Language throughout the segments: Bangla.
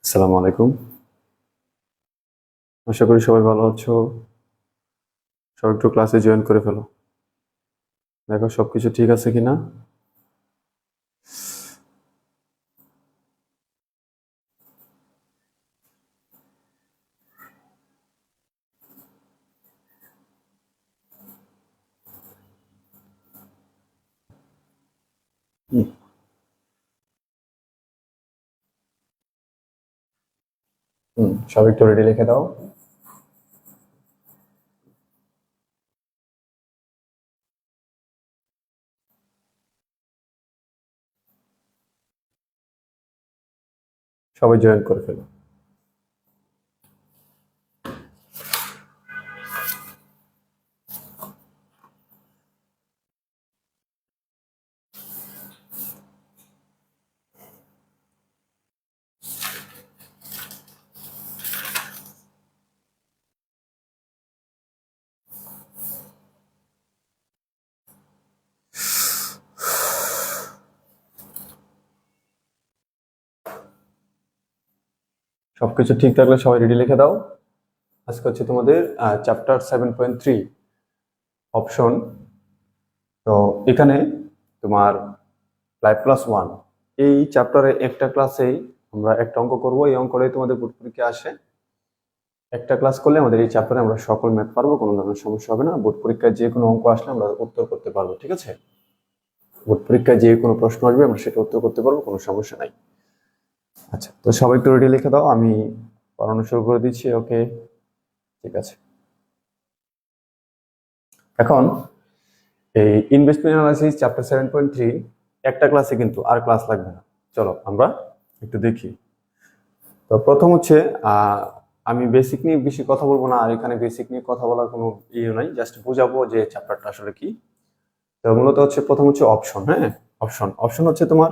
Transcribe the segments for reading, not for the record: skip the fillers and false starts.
আসসালামু আলাইকুম। আশা করি সবাই ভালো আছো। সবাই একটু ক্লাসে জয়েন করে ফেলো। দেখো সবকিছু ঠিক আছে কিনা। সবাই একটু রেডি লিখে দাও। সবাই জয়েন করে ফেলো। সবকিছু ঠিক থাকলে সবাই রেডি লিখে দাও। আজকে হচ্ছে তোমাদের চ্যাপ্টার 7.3 অপশন। তো এখানে তোমার লাইফ ক্লাস 1 এই চ্যাপ্টারে একটা ক্লাসেই আমরা একটা অঙ্ক করব। এই অঙ্কটাই তোমাদের বোর্ড পরীক্ষায় আসে। একটা ক্লাস করলে আমাদের এই চ্যাপ্টারে আমরা সকল ম্যাথ পারবো, কোনো ধরনের সমস্যা হবে না। বোর্ড পরীক্ষায় যে কোনো অঙ্ক আসলে আমরা উত্তর করতে পারবো, ঠিক আছে? বোর্ড পরীক্ষায় যে কোনো প্রশ্ন আসবে আমরা সেটা উত্তর করতে পারবো, কোনো সমস্যা নাই। আচ্ছা, তো সবাই একটু রেডি লিখে দাও, আমি পড়ানো শুরু করে দিচ্ছি। ওকে, ঠিক আছে। এখন এই ইনভেস্টমেন্ট অ্যানালাইসিস চ্যাপ্টার 7.3 একটা ক্লাসে কিন্তু আর ক্লাস লাগবে না। চলো আমরা একটু দেখি। তো প্রথম হচ্ছে আমি বেসিক নিয়ে বেশি কথা বলবো না, আর এখানে বেসিক নিয়ে কথা বলার কোনো ইয়ে নাই, জাস্ট বোঝাবো যে চ্যাপ্টারটা আসলে কি। তো মূলত হচ্ছে প্রথম হচ্ছে অপশন। হ্যাঁ, অপশন অপশন হচ্ছে তোমার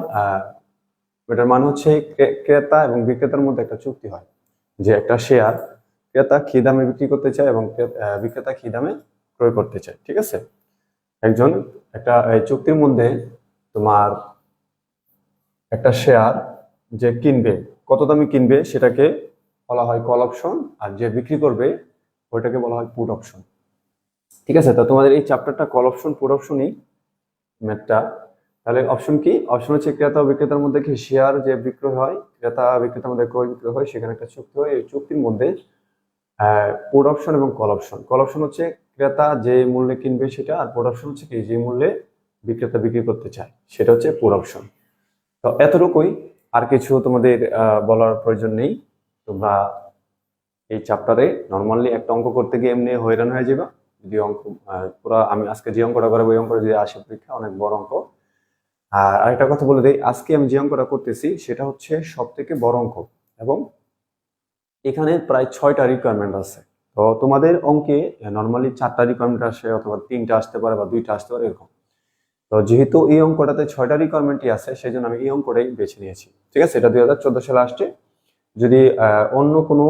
এটার মানে হচ্ছে ক্রেতা এবং বিক্রেতার মধ্যে একটা চুক্তি হয় যে একটা শেয়ার ক্রেতা কি দামে বিক্রি করতে চায় এবং বিক্রেতা কি দামে ক্রয় করতে চায়, ঠিক আছে? একজন একটা চুক্তির মধ্যে তোমার একটা শেয়ার যে কিনবে, কত দামে কিনবে সেটাকে বলা হয় কল অপশন, আর যে বিক্রি করবে ওইটাকে বলা হয় পুট অপশন, ঠিক আছে? তো তোমাদের এই চ্যাপ্টারটা কল অপশন পুট অপশনই ম্যাথটা। তাহলে অপশন কি? অপশন হচ্ছে ক্রেতা ও বিক্রেতার মধ্যে কি শেয়ার যে বিক্রয় হয়, ক্রেতা বিক্রেতার মধ্যে ক্রয় বিক্রয় হয়, সেখানে একটা চুক্তি হয়। এই চুক্তির মধ্যে পুট অপশন এবং কল অপশন। কল অপশন হচ্ছে ক্রেতা যে মূল্যে কিনবে সেটা, আর পুট অপশন হচ্ছে কি যে মূল্যে বিক্রেতা বিক্রি করতে চায় সেটা হচ্ছে পুট অপশন। তো এতটুকুই, আর কিছু তোমাদের বলার প্রয়োজন নেই। তোমরা এই চ্যাপ্টারে নর্মালি একটা অঙ্ক করতে গিয়ে এমনি হয়রান হয়ে যাবে। যদি অঙ্ক পুরো আমি আজকে যে অঙ্কটা করাবো ওই অঙ্কটা যদি আসে পরীক্ষা, অনেক বড় অঙ্ক। আর আরেকটা কথা বলে দেই, আজকে আমি যে অঙ্কটা করতেছি সেটা হচ্ছে সব থেকে বড় অঙ্ক, এবং এখানে প্রায় 6টা রিকোয়ারমেন্ট আছে। তো তোমাদের অঙ্কে নর্মালি 4টা রিকোয়ারমেন্ট আসে, অথবা 3টা আসতে পারে বা 2টা আসতে পারে, এরকম। তো যেহেতু এই অঙ্কটাতে 6টা রিকোয়ারমেন্টই আছে, সেই জন্য আমি এই অঙ্কটাই বেছে নিয়েছি, ঠিক আছে? এটা 2014 সালে আসছে। যদি অন্য কোনো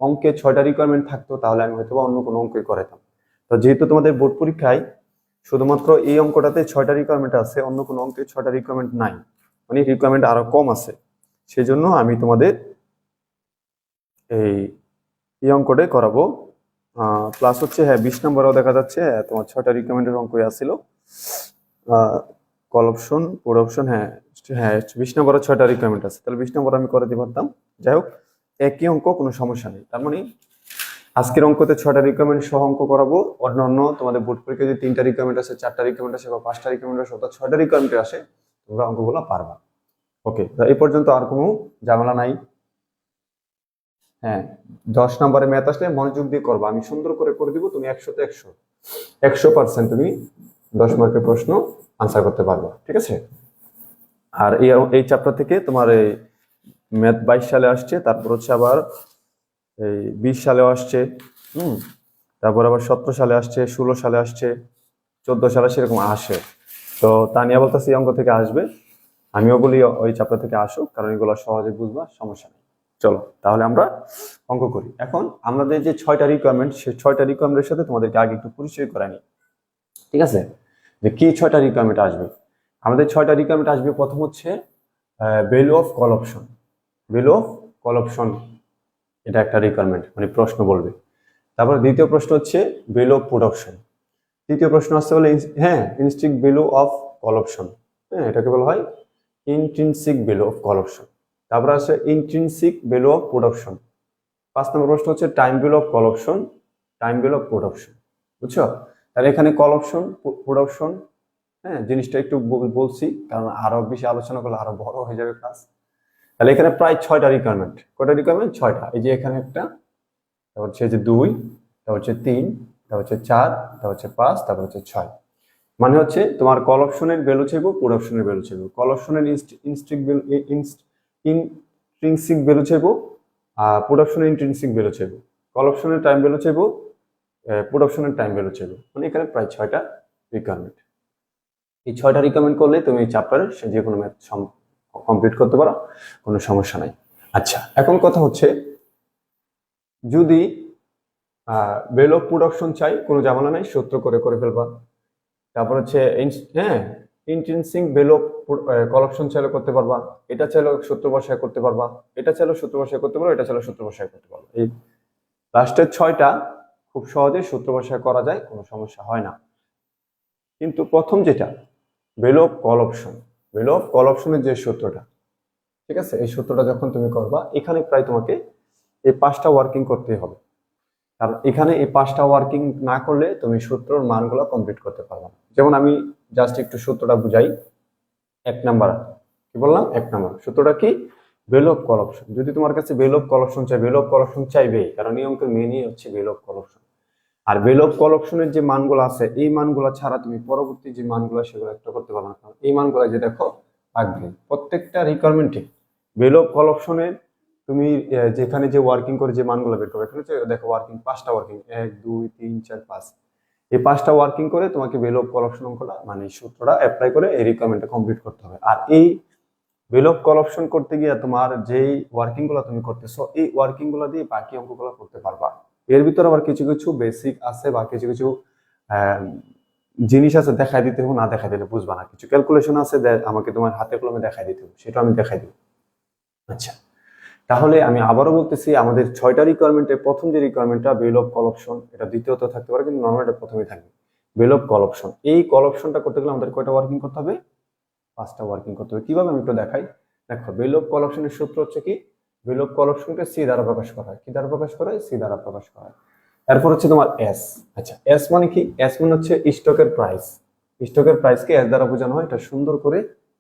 অঙ্কে 6টা রিকোয়ারমেন্ট থাকতো তাহলে আমি হয়তো অন্য কোনো অঙ্কই করাতাম। তো যেহেতু তোমাদের বোর্ড পরীক্ষায় শুধুমাত্র এই অঙ্কটাতে 6টা রিকোয়ারমেন্ট আছে, অন্য কোনো অঙ্কে 6টা রিকোয়ারমেন্ট নাই, মানে রিকোয়ারমেন্ট আরো কম আছে, সেই জন্য আমি তোমাদের এই এই অঙ্কটাই করাবো। প্লাস হচ্ছে হ্যাঁ 20 নম্বরও দেখা যাচ্ছে তোমার 6টা রিকোয়ারমেন্টের অঙ্কই আসছিল। কল অপশন পুট অপশন, হ্যাঁ হ্যাঁ 20 নম্বরে 6টা রিকোয়ারমেন্ট আছে, তাহলে 20 নম্বর আমি করে দিতে পারতাম। যাই হোক, একই অঙ্ক, কোনো সমস্যা নেই। তার মানে আজকের অঙ্কতে 6টা রিকোয়ারমেন্ট সহ অঙ্ক করাবো। অন্যান্য তোমাদের বোর্ড পরীক্ষায় যদি 3টা রিকোয়ারমেন্ট আসে, 4টা রিকোয়ারমেন্ট আসে বা 5টা রিকোয়ারমেন্ট আসে, অর্থাৎ 6টা রিকোয়ারমেন্ট আসে, তোমরা অঙ্কগুলো পারবা। ওকে, এই পর্যন্ত আর কোনো ঝামেলা নাই। হ্যাঁ, 10 নম্বরে ম্যাথ আসলে মনোযোগ দিয়ে করবা, আমি সুন্দর করে করে দিব, তুমি 100 তে 100% তুমি 10 মার্কের প্রশ্ন আনসার করতে পারবা, ঠিক আছে? আর এই চ্যাপ্টার থেকে তোমার এই ম্যাথ 22 সালে আসছে, তারপর হচ্ছে আবার এই 20 সালেও আসছে, তারপর আবার 17 সালে আসছে, 16 সালে আসছে, 14 সালে সেরকম আসে। তো তানিয়া বলতেছে এই অঙ্ক থেকে আসবে, আমিও বলি ওই চ্যাপ্টার থেকে আসুক, কারণ এগুলো সহজে বুঝবা, সমস্যা নেই। চলো তাহলে আমরা অঙ্ক করি। এখন আমাদের যে 6টা রিকোয়ারমেন্ট, সেই 6টা রিকোয়ারমেন্টের সাথে তোমাদেরকে আগে একটু পরিচয় করাই নিই, ঠিক আছে? যে কি 6টা রিকোয়ারমেন্ট আসবে। আমাদের 6টা রিকোয়ারমেন্ট আসবে। প্রথম হচ্ছে value of call option. Value of call option, এটা একটা রিকোয়ারমেন্ট, মানে প্রশ্ন বলবে। তারপর দ্বিতীয় প্রশ্ন হচ্ছে ভ্যালু অফ পুট অপশন। তৃতীয় প্রশ্ন আসতে বলে হ্যাঁ ইনস্ট্রিক ভ্যালু অফ কল অপশন, হ্যাঁ এটাকে বলা হয় intrinsic value of call option. তারপর আছে intrinsic value of put option. 5 নম্বর প্রশ্ন হচ্ছে time value of call option, time value of put option. বুঝছো? তাহলে এখানে কল অপশন, পুট অপশন, হ্যাঁ জিনিসটা একটু বলছি কারণ আরো বেশি আলোচনা করলে আরো বড় হয়ে যাবে ক্লাস। তাহলে এখানে প্রায় 6টা রিকোয়ারমেন্ট। কয়টা রিকোয়ারমেন্ট? 6টা। এই যে এখানে একটা, তারপর হচ্ছে যে 2, তারপর হচ্ছে 3, তারপর হচ্ছে 4, তারপর হচ্ছে 5, তারপর হচ্ছে 6। মানে হচ্ছে তোমার কল অপশনের ভ্যালু চাইবো, পুট অপশনের ভ্যালু চাইবো। কল অপশনের ইন্ট্রিনসিক ভ্যালু চাইবো, আর পুট অপশনের ইন্ট্রিনসিক ভ্যালু চাইবো। কল অপশনের টাইম ভ্যালু চাইবো, পুট অপশনের টাইম ভ্যালু চাইবো। মানে এখানে প্রায় 6টা রিকোয়ারমেন্ট। এই 6টা রিকমেন্ড করলে তুমি এই চ্যাপ্টারের যে কোনো ম্যাথ কমপ্লিট করতে পারো, কোনো সমস্যা নাই। আচ্ছা, এখন কথা হচ্ছে যদি ভ্যালু অফ পুট অপশন চাই, কোনো ঝামেলা নাই, সূত্র করে ফেলবা। তারপর হচ্ছে হ্যাঁ intrinsic value of call option চাইলে করতে পারবা, এটা চাইলেও সূত্র বসায় করতে পারবা, এটা চাইলেও সূত্র বসায় করতে পারো, এটা চাইলেও সূত্র বসায় করতে পারবা। এই লাস্টের 6টা খুব সহজে সূত্র বসায় করা যায়, কোনো সমস্যা হয় না। কিন্তু প্রথম যেটা value of call option, value of call অপশনের যে সূত্রটা, ঠিক আছে, এই সূত্রটা যখন তুমি করবা এখানে প্রায় তোমাকে এই 5টা ওয়ার্কিং করতে হবে। কারণ এখানে এই 5টা ওয়ার্কিং না করলে তুমি সূত্রর মানগুলো কমপ্লিট করতে পারবে না। যেমন আমি জাস্ট একটু সূত্রটা বুঝাই। 1 নাম্বার কি বললাম? 1 নাম্বার সূত্রটা কি? Value of call option. যদি তোমার কাছে ভ্যালু অফ কল অপশন চাই, ভ্যালু অফ কল অপশন চাইবেই, কারণ এই অঙ্কের মেনই হচ্ছে ভ্যালু অফ কল অপশন। আর ভ্যালু অফ কল অপশনের যে মানগুলো আছে, এই মানগুলো ছাড়া তুমি পরবর্তী যে মানগুলো সেগুলো একটা করতে পারবে না। এই মানগুলো যে দেখো থাকবে প্রত্যেকটা রিকোয়ারমেন্টে। ভ্যালু অফ কল অপশনের তুমি যেখানে যে ওয়ার্কিং করে যে মানগুলো বের করবে, এখানে দেখো ওয়ার্কিং 5টা ওয়ার্কিং, 1 2 3 4 5, এই 5টা ওয়ার্কিং করে তোমাকে ভ্যালু অফ কল অপশন অঙ্কটা মানে সূত্রটা অ্যাপ্লাই করে এই রিকোয়ারমেন্টটা কমপ্লিট করতে হবে। আর এই ভ্যালু অফ কল অপশন করতে গিয়ে তোমার যেই ওয়ার্কিং গুলো তুমি করতেছো, এই ওয়ার্কিং গুলো দিয়ে বাকি অঙ্কগুলো করতে পারবা। এর ভিতরে আবার কিছু কিছু বেসিক আছে বা কিছু কিছু জিনিস আছে দেখাই দিতে হবে, না দেখাই দিলে বুঝবা না। কিছু ক্যালকুলেশন আছে আমাকে তোমার হাতে কলমে দেখাই দিতে হবে, সেটা আমি দেখাই দিব। আচ্ছা, তাহলে আমি আবারও বলতেছি, আমাদের 6টা রিকোয়ারমেন্টের প্রথম যে রিকোয়ারমেন্টটা ভ্যালু অফ কল অপশন, এটা দ্বিতীয়ত থাকতে পারে কিন্তু নর্মালটা প্রথমেই থাকবে। ভ্যালু অফ কল অপশন, এই কল অপশনটা করতে গেলে আমাদের কয়টা ওয়ার্কিং করতে হবে? 5টা ওয়ার্কিং করতে হবে। কিভাবে আমি একটু দেখাই। দেখো ভ্যালু অফ কল অপশনের সূত্র হচ্ছে কি? ভ্যালু অফ কল অপশনকে সি দ্বারা প্রকাশ করা হয়। কি দ্বারা প্রকাশ করা হয়? সি দ্বারা প্রকাশ করা হয়। এরপর হচ্ছে তোমার এস। আচ্ছা, এস মানে কি? এস মানে হচ্ছে স্টকের প্রাইস। স্টকের প্রাইসকে এস দ্বারা বোঝানো হয়, এটা সুন্দর করে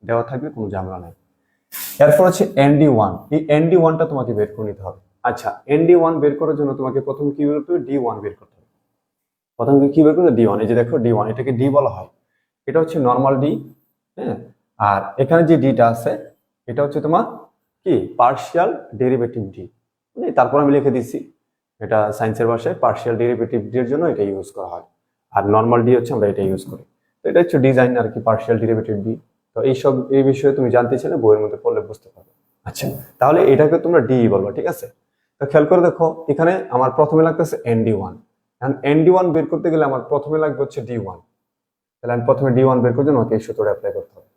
দেওয়া থাকবে, কোনো ঝামেলা নাই। এরপর হচ্ছে এনডি ওয়ান। এই এনডি ওয়ানটা তোমাকে বের করে নিতে হবে। আচ্ছা, এনডি ওয়ান বের করার জন্য তোমাকে প্রথমে কি বের করতে হবে? ডি ওয়ান বের করতে হবে। প্রথমে কি বের করবে? D one. এই যে দেখো ডি ওয়ান, এটাকে ডি বলা হয়। এটা হচ্ছে নর্মাল ডি, হ্যাঁ। আর এখানে যে ডিটা আছে এটা হচ্ছে তোমার কি? Partial derivative D. তারপর আমি লিখে দিচ্ছি, এটা সায়েন্সের ভাষায় পার্শিয়াল ডেরিভেটিভ ডি এর জন্য এটা ইউজ করা হয়। আর নর্মাল ডি হচ্ছে আমরা এটা ইউজ করি। তো এটা হচ্ছে ডিজাইন আর কি, পার্শিয়াল ডেরিভেটিভ ডি। তো এই বিষয়ে তুমি জানতে চাইলে বইয়ের মধ্যে পড়লে বুঝতে পারবে। আচ্ছা, তাহলে এটাকে তোমরা ডি বলবো, ঠিক আছে? তো খেয়াল করে দেখো, এখানে আমার প্রথমে লাগতেছে এনডি ওয়ান। এখন এনডি ওয়ান বের করতে গেলে আমার প্রথমে লাগবে হচ্ছে ডি ওয়ান। তাহলে আমি প্রথমে ডি ওয়ান বের করার জন্য আমাকে এই সূত্রটা অ্যাপ্লাই করতে হবে,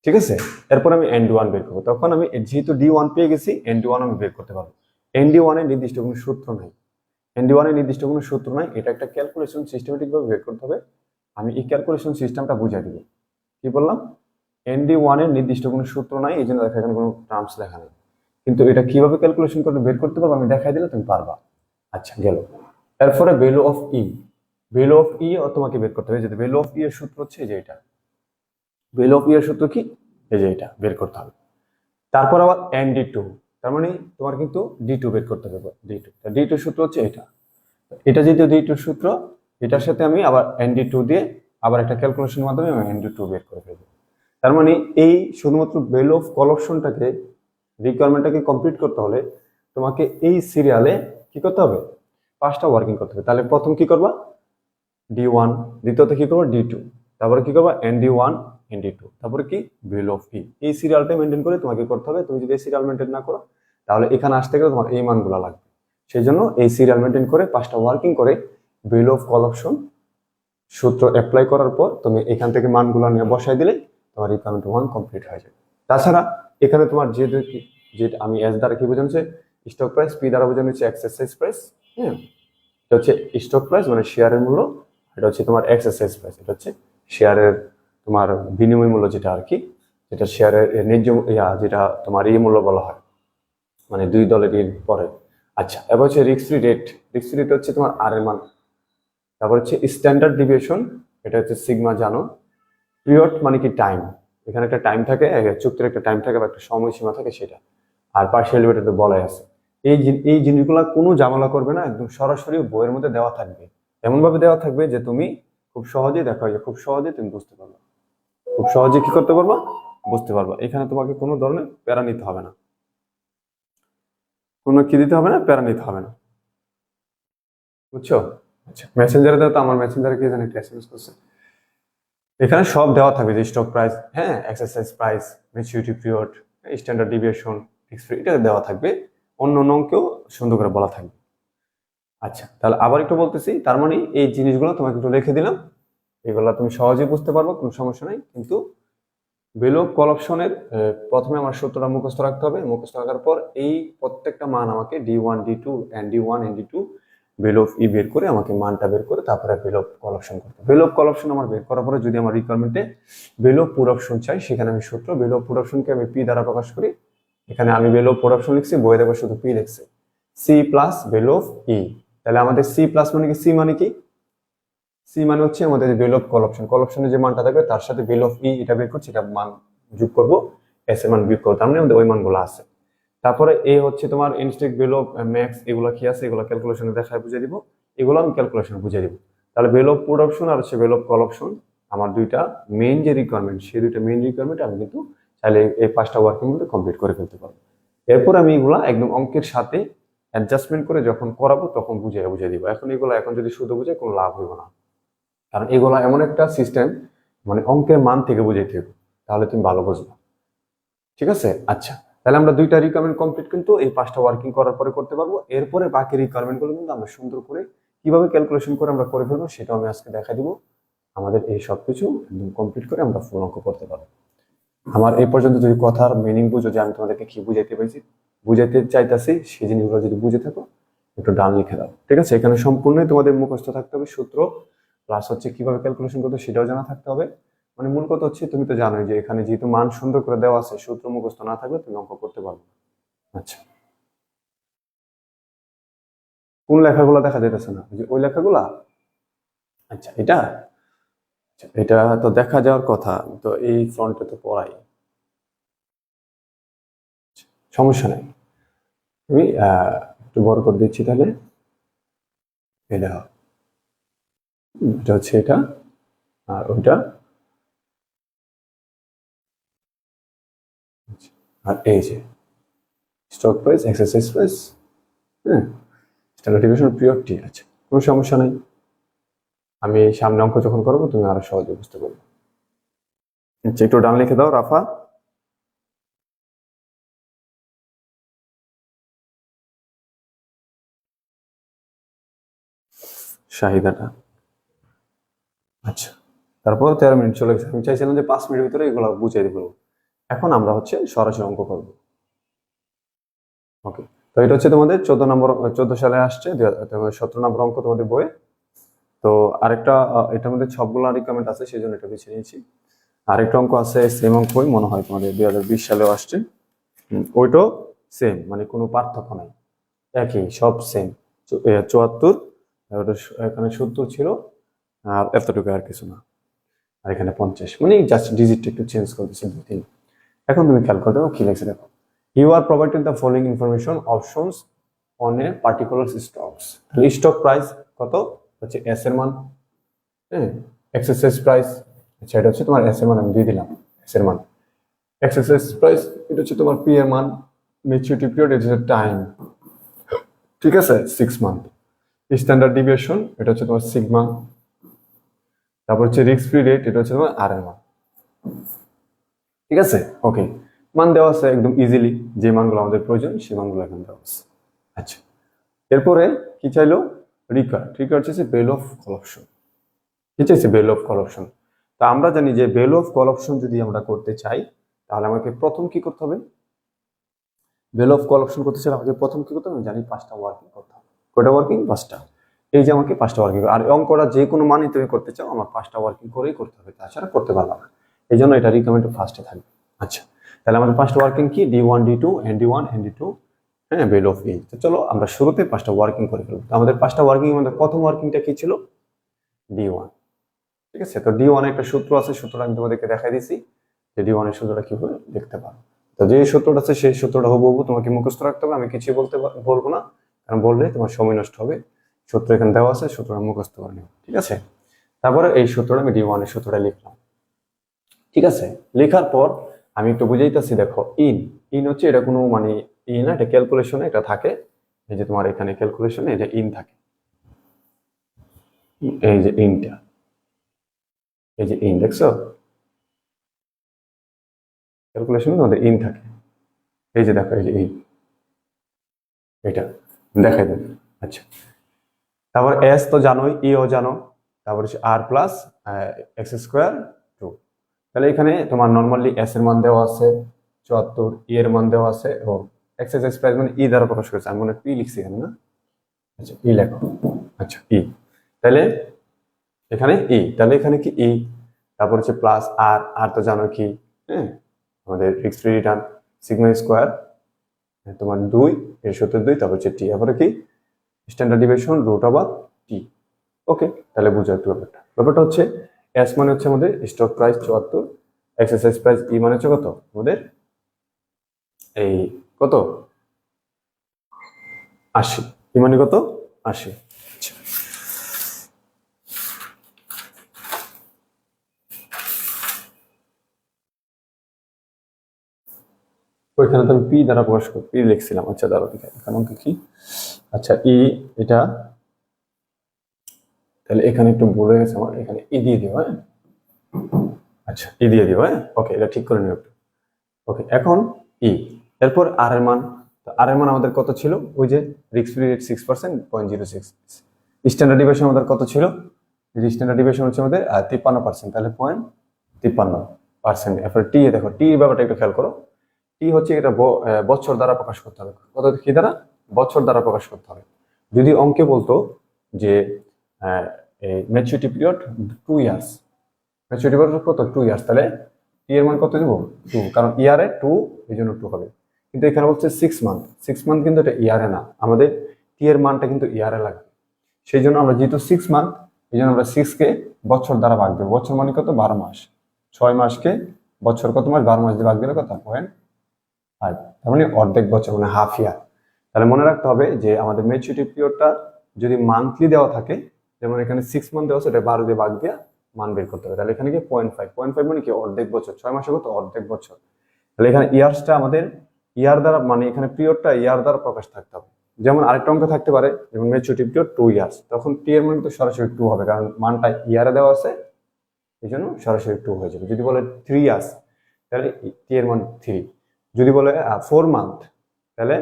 ঠিক আছে? এরপর আমি এনডি ওয়ান বের করবো। তখন আমি যেহেতু ডি ওয়ান পেয়ে গেছি, এনডি ওয়ান আমি বের করতে পারবো। এনডি ওয়ানের নির্দিষ্ট কোনো সূত্র নাই, এনডি ওয়ানের নির্দিষ্ট কোনো সূত্র নাই। এটা একটা ক্যালকুলেশন সিস্টেমেটিক ভাবে বের করতে হবে। আমি এই ক্যালকুলেশন সিস্টেমটা বুঝিয়ে দিব। কি বললাম? এনডি ওয়ানের নির্দিষ্ট কোনো সূত্র নাই, এই জন্য দেখা এখানে কোনো টার্মস লেখা নেই। কিন্তু এটা কিভাবে ক্যালকুলেশন করে বের করতে পারবো আমি দেখাই দিলে তুমি পারবা। আচ্ছা, গেল। এরপরে value of E. Value of E তোমাকে বের করতে হবে। যে ভ্যালু অফ ই এর সূত্র হচ্ছে যে এটা। ভ্যালু অফ ই এর সূত্র কি? এই যে এটা বের করতে হবে। তারপর আবার এনডি টু, তার মানে তোমার কিন্তু ডি টু বের করতে হবে। ডি টু সূত্র হচ্ছে এটা। এটা যেহেতু ডি টু সূত্র, এটার সাথে আমি আবার এনডি টু দিয়ে আবার একটা ক্যালকুলেশনের মাধ্যমে আমি এনডি টু বের করে ফেলবো। তার মানে এই শুধুমাত্র ভ্যালু অফ কল অপশনটাকে, রিকোয়ারমেন্টটাকে কমপ্লিট করতে হলে তোমাকে এই সিরিয়ালে কি করতে হবে? 5টা ওয়ার্কিং করতে হবে। তাহলে প্রথম কি করবা? D one. দ্বিতীয়ত কি করবো? D two. তারপরে কি করবো? ND one, ND two. তারপরে কি? Value of E. এই সিরিয়ালটা মেনটেন করে তোমাকে করতে হবে। তুমি যদি এই সিরিয়াল মেনটেন না করো তাহলে এখানে আসতে গেলে তোমার এই মানগুলো লাগবে। সেই জন্য এই সিরিয়াল মেনটেন করে 5টা ওয়ার্কিং করে ভ্যালু অফ কল অপশন সূত্র অ্যাপ্লাই করার পর তুমি এখান থেকে মানগুলো নিয়ে বসাই দিলে তোমার রিকোয়ারমেন্ট ওয়ান কমপ্লিট হয়ে যাবে। তাছাড়া এখানে তোমার যে যেটা আমি এস দ্বারা কি বোঝানো হচ্ছে স্টক প্রাইস, পি দ্বারা বোঝানো হচ্ছে এক্সারসাইজ প্রাইস। হ্যাঁ, এটা হচ্ছে স্টক প্রাইস মানে শেয়ারের মূল্য, এটা হচ্ছে তোমার এক্সারসাইজ প্রাইস, এটা হচ্ছে শেয়ারের তোমার বিনিময় মূল্য, যেটা আর কি, যেটা শেয়ারের ন্যায্য যেটা তোমার মূল্য বলা হয়, মানে দুই দলের পরে। আচ্ছা, এবার হচ্ছে risk free rate. Risk free rate হচ্ছে তোমার আর এর মান। তারপর হচ্ছে স্ট্যান্ডার্ড ডিভিয়েশন, এটা হচ্ছে সিগমা, জানো। পিরিয়ড মানে কি টাইম, এখানে একটা টাইম থাকে, চুক্তির একটা টাইম থাকে বা একটা সময়সীমা থাকে সেটা। আর পার্শিয়াল ডেরিভেটিভ বলাই আছে। এই জিনিসগুলো কোনো ঝামেলা করবে না, একদম সরাসরি বইয়ের মধ্যে দেওয়া থাকবে, এমন ভাবে দেওয়া থাকবে যে তুমি খুব সহজেই দেখো, খুব সহজেই তুমি বুঝতে পারবে, খুব সহজে কি করতে পারবা, বুঝতে পারবা। এখানে তোমাকে কোনো ধরনের প্যারা নিতে হবে না, কোনো কি দিতে হবে না, প্যারা নিতে হবে না, বুঝছো? আচ্ছা, মেসেঞ্জারে দাও তো, আমার মেসেঞ্জারে কি জানি একটা এসএমএস করছে। এখানে সব দেওয়া থাকবে, যে স্টক প্রাইস, হ্যাঁ, exercise price, maturity period, standard deviation, এটা দেওয়া থাকবে, অন্য অঙ্কেও সুন্দর করে বলা থাকবে। আচ্ছা, তাহলে আবার একটু বলতেছি, তার মানে এই জিনিসগুলো তোমাকে একটু লিখে দিলাম, এগুলো তুমি সহজেই বুঝতে পারবো, কোনো সমস্যা নাই। কিন্তু ভ্যালু অফ কল অপশনের প্রথমে আমার সূত্রটা মুখস্থ রাখতে হবে, মুখস্থ রাখার পর এই প্রত্যেকটা মান আমাকে D1 D2 and D1 and D2 value of বের করে আমাকে মানটা বের করে তারপরে ভ্যালু অফ কল অপশন করতে হবে। ভ্যালু অফ কল অপশন আমার বের করার পরে যদি আমার রিকোয়ারমেন্টে ভ্যালু অফ পুট অপশন চাই, সেখানে আমি সূত্র ভ্যালু অফ পুট অপশনকে আমি পি দ্বারা প্রকাশ করি। এখানে আমি ভ্যালু অফ পুট অপশন লিখছি, বইয়ে দেখো শুধু পি লিখছি, সি প্লাস ভ্যালু অফ ই। তাহলে আমাদের সি প্লাস মানে কি, সি মানে কি, সি মানে হচ্ছে আমাদের value of call option, call অপশনে যে মানটা থাকবে তার সাথে ভ্যালু অফ ই এটা বের করছি, এটা মান যোগ করব, এস এর মান বিয়োগ করব, তার মানে আমাদের ওই মানগুলো আছে। তারপরে এ হচ্ছে তোমার ইনস্টেক ভ্যালু অফ ম্যাক্স, এগুলো কি আছে এগুলো ক্যালকুলেশনে দেখায় বুঝিয়ে দিব, এগুলো আমি ক্যালকুলেশনে বুঝিয়ে দিব। তাহলে ভ্যালু অফ পুট অপশন আর হচ্ছে ভ্যালু অফ কল অপশন আমার দুইটা মেইন যে রিকোয়ারমেন্ট, সেই দুইটা মেইন রিকোয়ারমেন্ট আমি কিন্তু চাইলে এই 5টা ওয়ার্কিং মধ্যে কমপ্লিট করে ফেলতে পারবো। এরপর আমি এগুলা একদম অঙ্কের সাথে অ্যাডজাস্টমেন্ট করে যখন করাবো তখন বুঝিয়ে দিব। এখন যদি শুধু বুঝে কোনো লাভ হইব না, কারণ এগুলা এমন একটা সিস্টেম, মানে অঙ্কের মান থেকে বুঝাইতে হবে, তাহলে তুমি ভালো বুঝবে। ঠিক আছে? আচ্ছা, তাহলে আমরা দুইটা রিকোয়ারমেন্ট কমপ্লিট কিন্তু এই 5টা ওয়ার্কিং করার পরে করতে পারবো। এরপরে বাকি রিকোয়ারমেন্ট গুলো কিন্তু আমরা সুন্দর করে কিভাবে ক্যালকুলেশন করে আমরা করে ফেলবো সেটাও আমি আজকে দেখা দিব। আমাদের এই সবকিছু একদম কমপ্লিট করে আমরা ফুল অঙ্ক করতে পারবো। আমার এই পর্যন্ত যদি কথার মিনিং বুঝো, যে আমি তোমাদেরকে কি বুঝাইতে পাইছি, বুঝাইতে চাইতাছি, সেই জিনিসগুলো যদি বুঝে থাকো একটু ডান লিখে দাও। ঠিক আছে? এখানে সম্পূর্ণই তোমাদের মুখস্থ থাকতে হবে সূত্র, প্লাস হচ্ছে কিভাবে ক্যালকুলেশন করতে সেটাও জানা থাকতে হবে। মানে মূল কথা হচ্ছে, তুমি তো জানোই যে এখানে যেহেতু মান সুন্দর করে দেওয়া আছে, সূত্র মুখস্থ না থাকলে তুমি অঙ্ক করতে পারবে না। আচ্ছা, কোন লেখাগুলো দেখা যাইতেছে না? যে ওই লেখাগুলা, আচ্ছা এটা, আচ্ছা এটা তো দেখা যাওয়ার কথা, তো এই ফ্রন্টে তো পড়াই, সমস্যা নাই। আমি একটু বড় করে দিচ্ছি তাহলে, এই দেখো, এটা হচ্ছে এটা, আর ওইটা, আর এই যে স্টক প্রাইস, এক্সারসাইজ প্রাইস, হ্যাঁ, স্ট্যান্ডার্ড ডিভিয়েশন, পিরিয়ড টি। আচ্ছা, কোনো সমস্যা নাই, আমি সামনে অঙ্ক যখন করবো তুমি আরো সহজে বুঝতে পারবে। আচ্ছা, একটু ডান লিখে দাও রাফা। শাহিদাটা। আচ্ছা, তারপর 13 মিনিট চলে গেছে, আমি চাইছিলাম যে 5 মিনিটের ভিতরে এগুলো বুঝিয়ে দিব। এখন আমরা হচ্ছে সরাসরি অঙ্ক করবো। ওকে, তো এটা হচ্ছে তোমাদের 14 সালে আসছে, 17 নম্বর অঙ্ক তোমাদের বইয়ে। তো আরেকটা এটার মধ্যে সবগুলো রিকমেন্ড আছে, সেই জন্য এটা বেছে নিয়েছি। আরেকটা অঙ্ক আছে সেম অঙ্কই মনে হয় তোমাদের 2020 সালেও আসছে, ওইটাও সেম, মানে কোনো পার্থক্য নাই, একই, সব সেম। 74, এখানে 70 ছিল, আর এতটুকু, আর কিছু না। আর এখানে 50, মানে জাস্ট ডিজিটটা একটু চেঞ্জ করতেছে 2-3। এখন তুমি খেয়াল করে দেখো কি লেখছে, দেখো, you are provided the following information options on a particular stocks. তাহলে স্টক প্রাইস কত হচ্ছে এস এর মান, হ্যাঁ, এক্সারসাইজ প্রাইস, আচ্ছা এটা হচ্ছে তোমার এস এর মান, আমি দিয়ে দিলাম এস এর মান। এক্সারসাইজ প্রাইস এটা হচ্ছে তোমার পি এর মান, ম্যাচুরিটি পিরিয়ড এটা হচ্ছে টাইম, ঠিক আছে, 6 মান্থ। স্ট্যান্ডার্ড ডিভিয়েশন এটা হচ্ছে তোমার সিগমা, তারপর হচ্ছে রিস্ক ফ্রি রেট এটা হচ্ছে তোমার আর এর মান। ঠিক আছে? ওকে, মান দেওয়া আছে একদম ইজিলি, যে মানগুলো আমাদের প্রয়োজন সেই মানগুলো এখানে দেওয়া আছে। আচ্ছা, এরপরে কি চাইলো, রিকার্ড হচ্ছে ভ্যালু অফ কল অপশন, কি চাইছে, ভ্যালু অফ কল অপশন। তা আমরা জানি যে ভ্যালু অফ কল অপশন যদি আমরা করতে চাই, তাহলে আমাকে প্রথম কি করতে হবে, ভ্যালু অফ কল অপশন করতে চাইলে আমাকে প্রথম কি করতে হবে, আমি জানি 5টা ওয়ার্কিং করতে হবে। কয়টা ওয়ার্কিং? 5টা। এই যে আমাকে 5টা ওয়ার্কিং, আর অঙ্কটা যে কোনো মানই তুমি করতে চাও আমার 5টা ওয়ার্কিং করেই করতে হবে, তাছাড়া করতে পারবে না। এই জন্য এটা রিকমেন্ডেড ফার্স্টে থাকবে। আচ্ছা, তাহলে আমাদের 5টা ওয়ার্কিং কি? D1 D2 ND1 ND2, হ্যাঁ, ভ্যালু অফ তো চলো আমরা শুরুতে 5টা ওয়ার্কিং করে ফেলবো। আমাদের 5টা ওয়ার্কিং, আমাদের প্রথম ওয়ার্কিংটা কি ছিল? D1। ঠিক আছে, তো D1 এর একটা সূত্র আছে, সূত্রটা আমি তোমাদেরকে দেখাই দিছি যে D1 এর সূত্রটা কিভাবে লিখতে পারো। তো যে সূত্রটা আছে সেই সূত্রটা হুবহু তোমাকে মুখস্থ রাখতে হবে, আমি কিছুই বলবো না, কারণ বললে তোমার সময় নষ্ট হবে। সূত্র এখানে দেওয়া আছে, সূত্রটা মুখস্থ করে নিও। ঠিক আছে, তারপরে এই সূত্রটা আমি D1 এর সূত্রটা লিখলাম। ঠিক আছে, লেখার পর আমি একটু বুঝাইতেছি, দেখো ইন হচ্ছে এটা কোনো মানে না, এটা ক্যালকুলেশনে এটা থাকে। এই যে তোমার এখানে ক্যালকুলেশনে এটা ইন থাকে, এই যে ইনটা, এই যে ইন দেখছো, ক্যালকুলেশনে তোমাদের ইন থাকে। এই যে দেখো, এই যে ইন, এটা দেখাই দেন। আচ্ছা, তারপর এস তো জানোই, ও জানো, তারপর হচ্ছে আর প্লাস এক্স স্কোয়ার 2। তাহলে এখানে তোমার নর্মালি এস এর মান দেওয়া আছে 74, এর মান দেওয়া আছে, ও এক্স প্রাইস মানে দ্বারা প্রকাশ করেছে, আমি মনে পি লিখছি এখানে না। আচ্ছা, লেখো। আচ্ছা, তাহলে এখানে তাহলে এখানে কি তারপর হচ্ছে প্লাস আর তো জানো কি, হ্যাঁ, আমাদের ফিক্সড রিটার্ন সিগমা স্কোয়ার তোমার 2 এর সূত্র 2, তারপর হচ্ছে টি, তারপরে কি standard deviation root over T. Okay, তাহলে বুঝো একটু ব্যাপারটা হচ্ছে এস মানে হচ্ছে আমাদের স্টক প্রাইস 74, এক্সারসাইজ প্রাইস মানে হচ্ছে কত আমাদের এই কত 80, মানে কত 80। আচ্ছা, ওইখানে তো আমি পি দ্বারা প্রকাশ করি, পি লিখছিলাম। আচ্ছা, দাঁড়াও এখানে অঙ্ক কি, আচ্ছা এটা, তাহলে এখানে একটু ভুল হয়ে গেছে আমার, এখানে দিয়ে দিও, হ্যাঁ। আচ্ছা, দিয়ে দিও, হ্যাঁ। ওকে, এটা ঠিক করে নিও একটু। ওকে, এখন এরপর আর এর মান, আর এর মান আমাদের কত ছিল? ওই যে risk free rate 6%, 0.06। Standard deviation আমাদের কত ছিল? স্ট্যান্ডার্ড ডিভিয়েশন হচ্ছে আমাদের 53%, তাহলে 0.53%। এরপর টি এ দেখো, টি ব্যাপারটা একটু খেয়াল করো। টি হচ্ছে এটা বছর দ্বারা প্রকাশ করতে হবে। কত কি দ্বারা? বছর দ্বারা প্রকাশ করতে হবে। যদি অঙ্কে বলতো যে maturity period 2 years, maturity period কত 2 ইয়ার্স, তাহলে টি এর মান কত দেবো 2, কারণ ইয়ারে 2, এই জন্য 2 হবে। কিন্তু এখানে বলছে 6 মান্থ, 6 মান্থ কিন্তু এটা ইয়ারে না, আমাদের টি এর মানটা কিন্তু ইয়ারে লাগবে। সেই জন্য আমরা যেহেতু 6 মান্থ, এই জন্য আমরা 6 কে বছর দ্বারা ভাগ দেবো। বছর মানে কত? 12 মাস। 6 মাসকে বছর কত মাস? 12 মাস দিয়ে ভাগ দিলে কত? 0.5, তার মানে অর্ধেক বছর, মানে হাফ ইয়ার। তাহলে মনে রাখতে হবে যে আমাদের ম্যাচুরিটি পিরিয়ডটা যদি মান্থলি দেওয়া থাকে, যেমন এখানে 6 মান্থ দেওয়া আছে, এটা 12 দিয়ে ভাগ দিয়ে মান বের করতে হবে। তাহলে এখানে কি 0.5 মানে কি অর্ধেক বছর, 6 মাসে কত? অর্ধেক বছর। তাহলে এখানে ইয়ার্সটা আমাদের ইয়ার দ্বারা, মানে এখানে পিরিয়ডটা ইয়ার দ্বারা প্রকাশ থাকতে হবে। যেমন আরেকটা অঙ্ক থাকতে পারে, যেমন ম্যাচুরিটি পিরিয়ড 2 ইয়ার্স, তখন টি এর মান তো সরাসরি 2 হবে, কারণ মানটা ইয়ারে দেওয়া আছে, এই জন্য সরাসরি 2 হয়ে যাবে। যদি বলে 3 ইয়ার্স, তাহলে টি এর মান 3। যদি বলে 4 মান্থ, তাহলে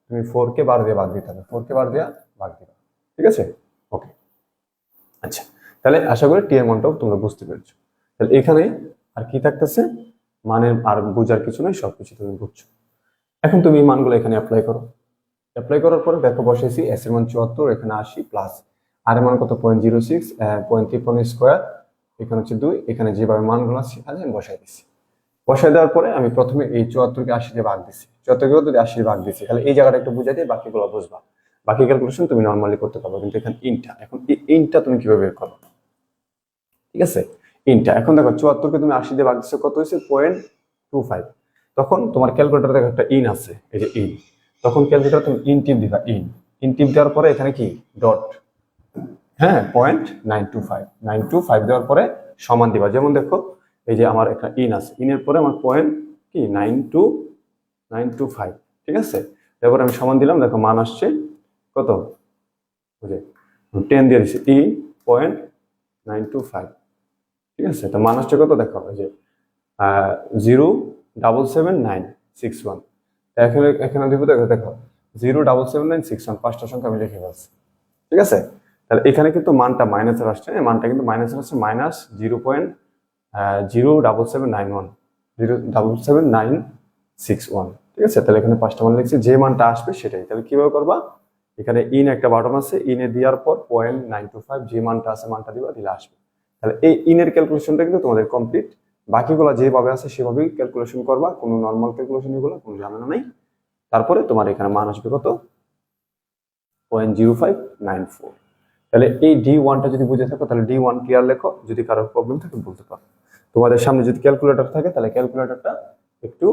তুমি 4 কে 12 দিয়ে ভাগ দিতে হবে, 4 কে 12 দিয়ে ভাগ দিবে। ঠিক আছে, ওকে। আচ্ছা, তাহলে আশা করি টি এর মানটাও তোমরা বুঝতে পেরেছো। তাহলে এখানে আর কি থাকতেছে, মানের আর বোঝার কিছু নয়, সবকিছু তুমি বুঝছো। এখন তুমি এই মানগুলো এখানে অ্যাপ্লাই করো। অ্যাপ্লাই করার পরে দেখো বসাইছি এস এর মান 74, এখানে 80 প্লাস আর এর মান কত 0.06, 0.53 স্কোয়ার, এখানে হচ্ছে 2, এখানে যেভাবে মানগুলো আছে আমি বসাই দিচ্ছি। বসাই দেওয়ার পরে আমি প্রথমে এই 74কে 80 দিয়ে ভাগ দিচ্ছি, 74কে যদি 80 দিয়ে ভাগ দিচ্ছি, তাহলে এই জায়গাটা একটু বুঝাই দিয়ে বাকিগুলো বুঝবা। বাকি ক্যালকুলেশন তুমি নর্মালি করতে পারবে, কিন্তু এখানে এখন ইনটা তুমি কিভাবে বের করো? ঠিক আছে, এখন দেখো 74কে তুমি 80 দিয়ে ভাগ দিচ্ছ, কত হয়েছে? 0.25। তখন তোমার ক্যালকুলেটর দেখো একটা ইন আছে, এই যে ইন, তখন ক্যালকুলেটর তুমি ইন টিপ দিবা, ইন টিপ দেওয়ার পরে এখানে কি ডট, হ্যাঁ, 0.925 দেওয়ার পরে সমান দিবা। যেমন দেখো এই যে আমার একটা ইন আছে, ইনের পরে আমার পয়েন্ট কি 92925, ঠিক আছে। তারপরে আমি সমান দিলাম, দেখো মান আসছে কত, বুঝে 10 দিয়ে দিচ্ছি, 0.925, ঠিক আছে। তো মান আসছে কত, দেখো এই যে 0777961। এখানে দিব, দেখো 0777961, 5টা সংখ্যা আমি লিখে ফেলছি, ঠিক আছে। তাহলে এখানে কিন্তু মানটা মাইনাসের আসছে, মানটা কিন্তু মাইনাসের আসছে, -0.07791, 0777961, ঠিক আছে, তাহলে এখানে 5টা মান লিখছি, যে মানটা আসবে সেটাই। তাহলে কিভাবে করবা, এখানে ইন একটা বাটন আছে, ইনে দেওয়ার পর 0.925 যে মানটা আছে মানটা দিবা, দিলে আসবে। তাহলে এই ইনের ক্যালকুলেশনটা কিন্তু তোমাদের কমপ্লিট। বাকিগুলো যেভাবে আছে সেভাবেই ক্যালকুলেশন করবা, কোনো নর্মাল ক্যালকুলেশন, এগুলো কোনো ঝামেলা নাই। তারপরে তোমার এখানে মান আসবে কত, 0.0594। তাহলে এই D1টা যদি বুঝে থাকো তাহলে D1 ক্লিয়ার লেখো, যদি কারোর প্রবলেম থাকে বলতে পারো। তোমাদের সামনে যদি ক্যালকুলেটর থাকে তাহলে ক্যালকুলেটরটা একটু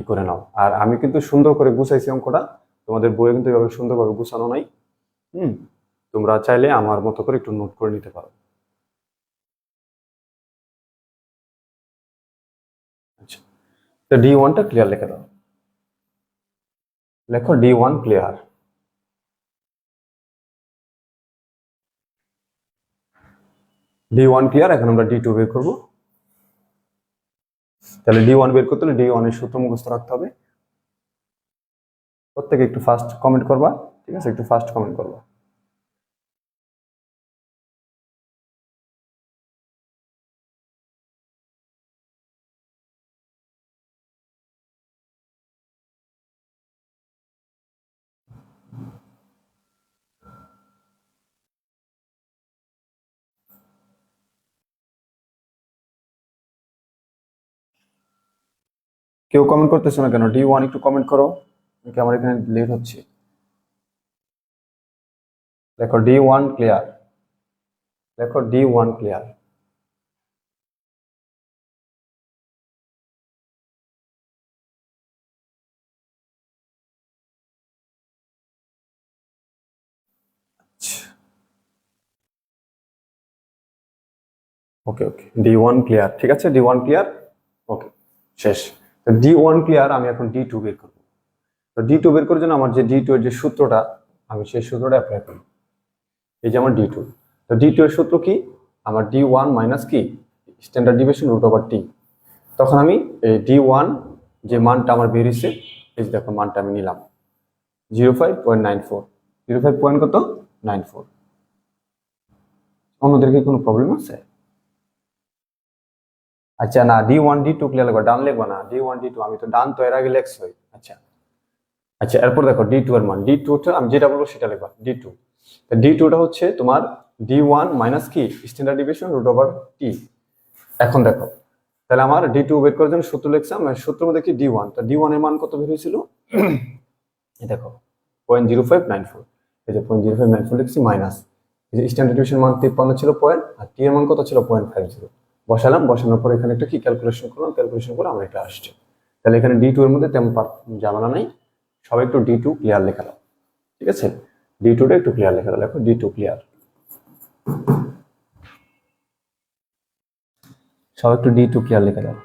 করে নাও। আর আমি কিন্তু সুন্দর করে গুছাইছি অঙ্কটা, তোমাদের বইয়ে কিন্তু এভাবে সুন্দরভাবে গুছানো নাই। তোমরা চাইলে আমার মতো করে একটু নোট করে নিতে পারো। আচ্ছা, তো D1টা ক্লিয়ার লিখে দাও, লেখো D1 ক্লিয়ার। D1 clear. এখন আমরা D2 বের করবো। তাহলে D1 বের করতে হলে D1 এর সূত্র মুখস্থ রাখতে হবে। প্রত্যেকে একটু ফাস্ট কমেন্ট করবা, ঠিক আছে, একটু ফাস্ট কমেন্ট করবা। কেউ কমেন্ট করতেছো না কেন? D1 একটু কমেন্ট করো, আমার এখানে লেট হচ্ছে। দেখো D1 ক্লিয়ার, দেখো D1 ক্লিয়ার। ওকে ওকে, D1 ক্লিয়ার, ঠিক আছে, D1 ক্লিয়ার। ওকে, শেষ। তো D1 ক্লিয়ার, আমি এখন D2 বের করবো। তো D2 বের করার জন্য আমার যে D2 এর যে সূত্রটা, আমি সেই সূত্রটা অ্যাপ্লাই করব। এই যে আমার D2, তো D2 এর সূত্র কি, আমার D1 মাইনাস কি, standard deviation root over T। তখন আমি এই D1 যে মানটা আমার বেরিয়েছে, এই যে দেখো মানটা আমি নিলাম 05.94, 05 পয়েন্ট কত 94। অন্যদের কি কোনো প্রবলেম আছে? আচ্ছা, না D1 D2 ক্লিয়ার লাগবে, ডান লিখবো না, D1 D2 আমি তো ডান তো এর আগে লেখছি। আচ্ছা আচ্ছা, এরপর দেখো D2 এর মান, D2 টা আমি যেটা বলবো সেটা লিখবা। D2, D2টা হচ্ছে তোমার D1 মাইনাস কি, standard deviation root over T। এখন দেখো, তাহলে আমার D2 বের করার জন্য সূত্র লিখছিলাম, সূত্রের মধ্যে কি D1, তো D1 এর মান কত বের হয়েছিল, দেখো 0.0594। এই যে 0.0594 লিখছি, মাইনাস এই যে স্ট্যান্ডার্ড ডিভিয়েশন মান 53 ছিল পয়েন্ট, আর T এর মান কত ছিল 0.50। বসালাম, বসানোর পর এখানে একটা কি ক্যালকুলেশন করলাম, ক্যালকুলেশন করে আমরা এটা আসছে। তাহলে এখানে D2 এর মধ্যে তেমন ঝামেলা নাই, সবাই একটু D2 ক্লিয়ার লেখা দাও, ঠিক আছে, D2টা একটু ক্লিয়ার লেখা দাও, লেখো D2 ক্লিয়ার। সবাই একটু D2 ক্লিয়ার লেখা দাও।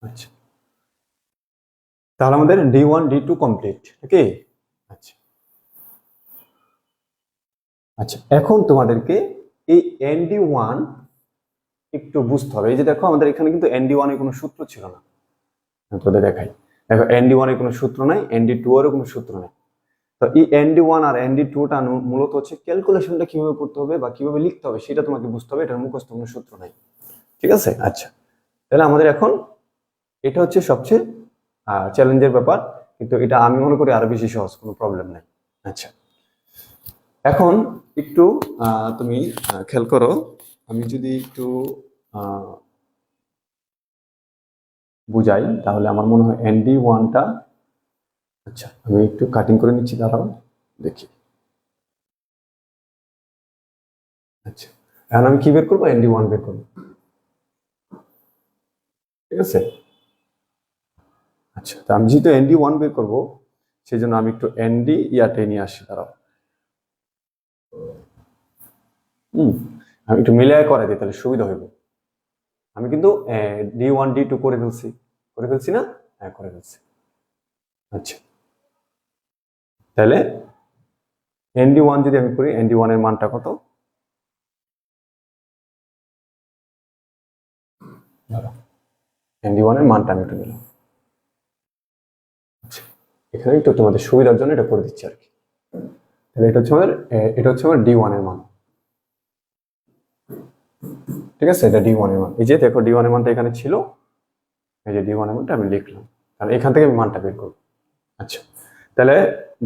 আচ্ছা, তাহলে আমাদের D1 D2 কমপ্লিট, ওকে। আচ্ছা আচ্ছা, এখন তোমাদেরকে এই ND1 একটু বুঝতে হবে। এই যে দেখো আমাদের এখানে কিন্তু ND1 এর কোনো সূত্র ছিল না, তোদের দেখাই। দেখো ND1 এর কোনো সূত্র নাই, ND2 এরও কোনো সূত্র নাই। তো এই ND1 আর ND2টা মূলত হচ্ছে ক্যালকুলেশনটা কিভাবে করতে হবে বা কিভাবে লিখতে হবে সেটা তোমাকে বুঝতে হবে, এটার মুখস্থ কোনো সূত্র নাই, ঠিক আছে। আচ্ছা, তাহলে আমাদের এখন এটা হচ্ছে সবচেয়ে চ্যালেঞ্জের ব্যাপার, কিন্তু এটা আমি মনে করি আরো বেশি সহজ, কোনো প্রবলেম নাই। আচ্ছা, এখন একটু তুমি খেয়াল করো, আমি যদি একটু বুঝাই তাহলে আমার মনে হয় ND1টা, আচ্ছা আমি একটু কাটিং করে নিচ্ছি, দাঁড়াও দেখি। আচ্ছা, এখন আমি কি বের করবো, ND1 বের করবো, ঠিক আছে। আচ্ছা, তো আমি যেহেতু ND1 বের করবো, সেই জন্য আমি একটু ND ইয়াতে নিয়ে আসি, দাঁড়াও। আমি একটু মিলিয়ে করে দিই, তাহলে সুবিধা হইব। আমি কিন্তু D1 D2 করে ফেলছি, করে ফেলছি না, হ্যাঁ করে ফেলছি। আচ্ছা, তাহলে ND1 যদি আমি করি, ND1 এর মানটা কত, ধরো এনডি ওয়ানের মানটা আমি একটু নিলাম। আচ্ছা, এখানে একটু তোমাদের সুবিধার জন্য এটা করে দিচ্ছি আর কি। তাহলে এটা হচ্ছে আমার ডি ওয়ানের মান। ঠিক আছে, এটা ডি ওয়ানের মান। এই যে দেখো ডি ওয়ানের মানটা এখানে ছিল, এই যে ডি ওয়ানের মানটা আমি লিখলাম, কারণ এখান থেকে আমি মানটা বের করবো। আচ্ছা, তাহলে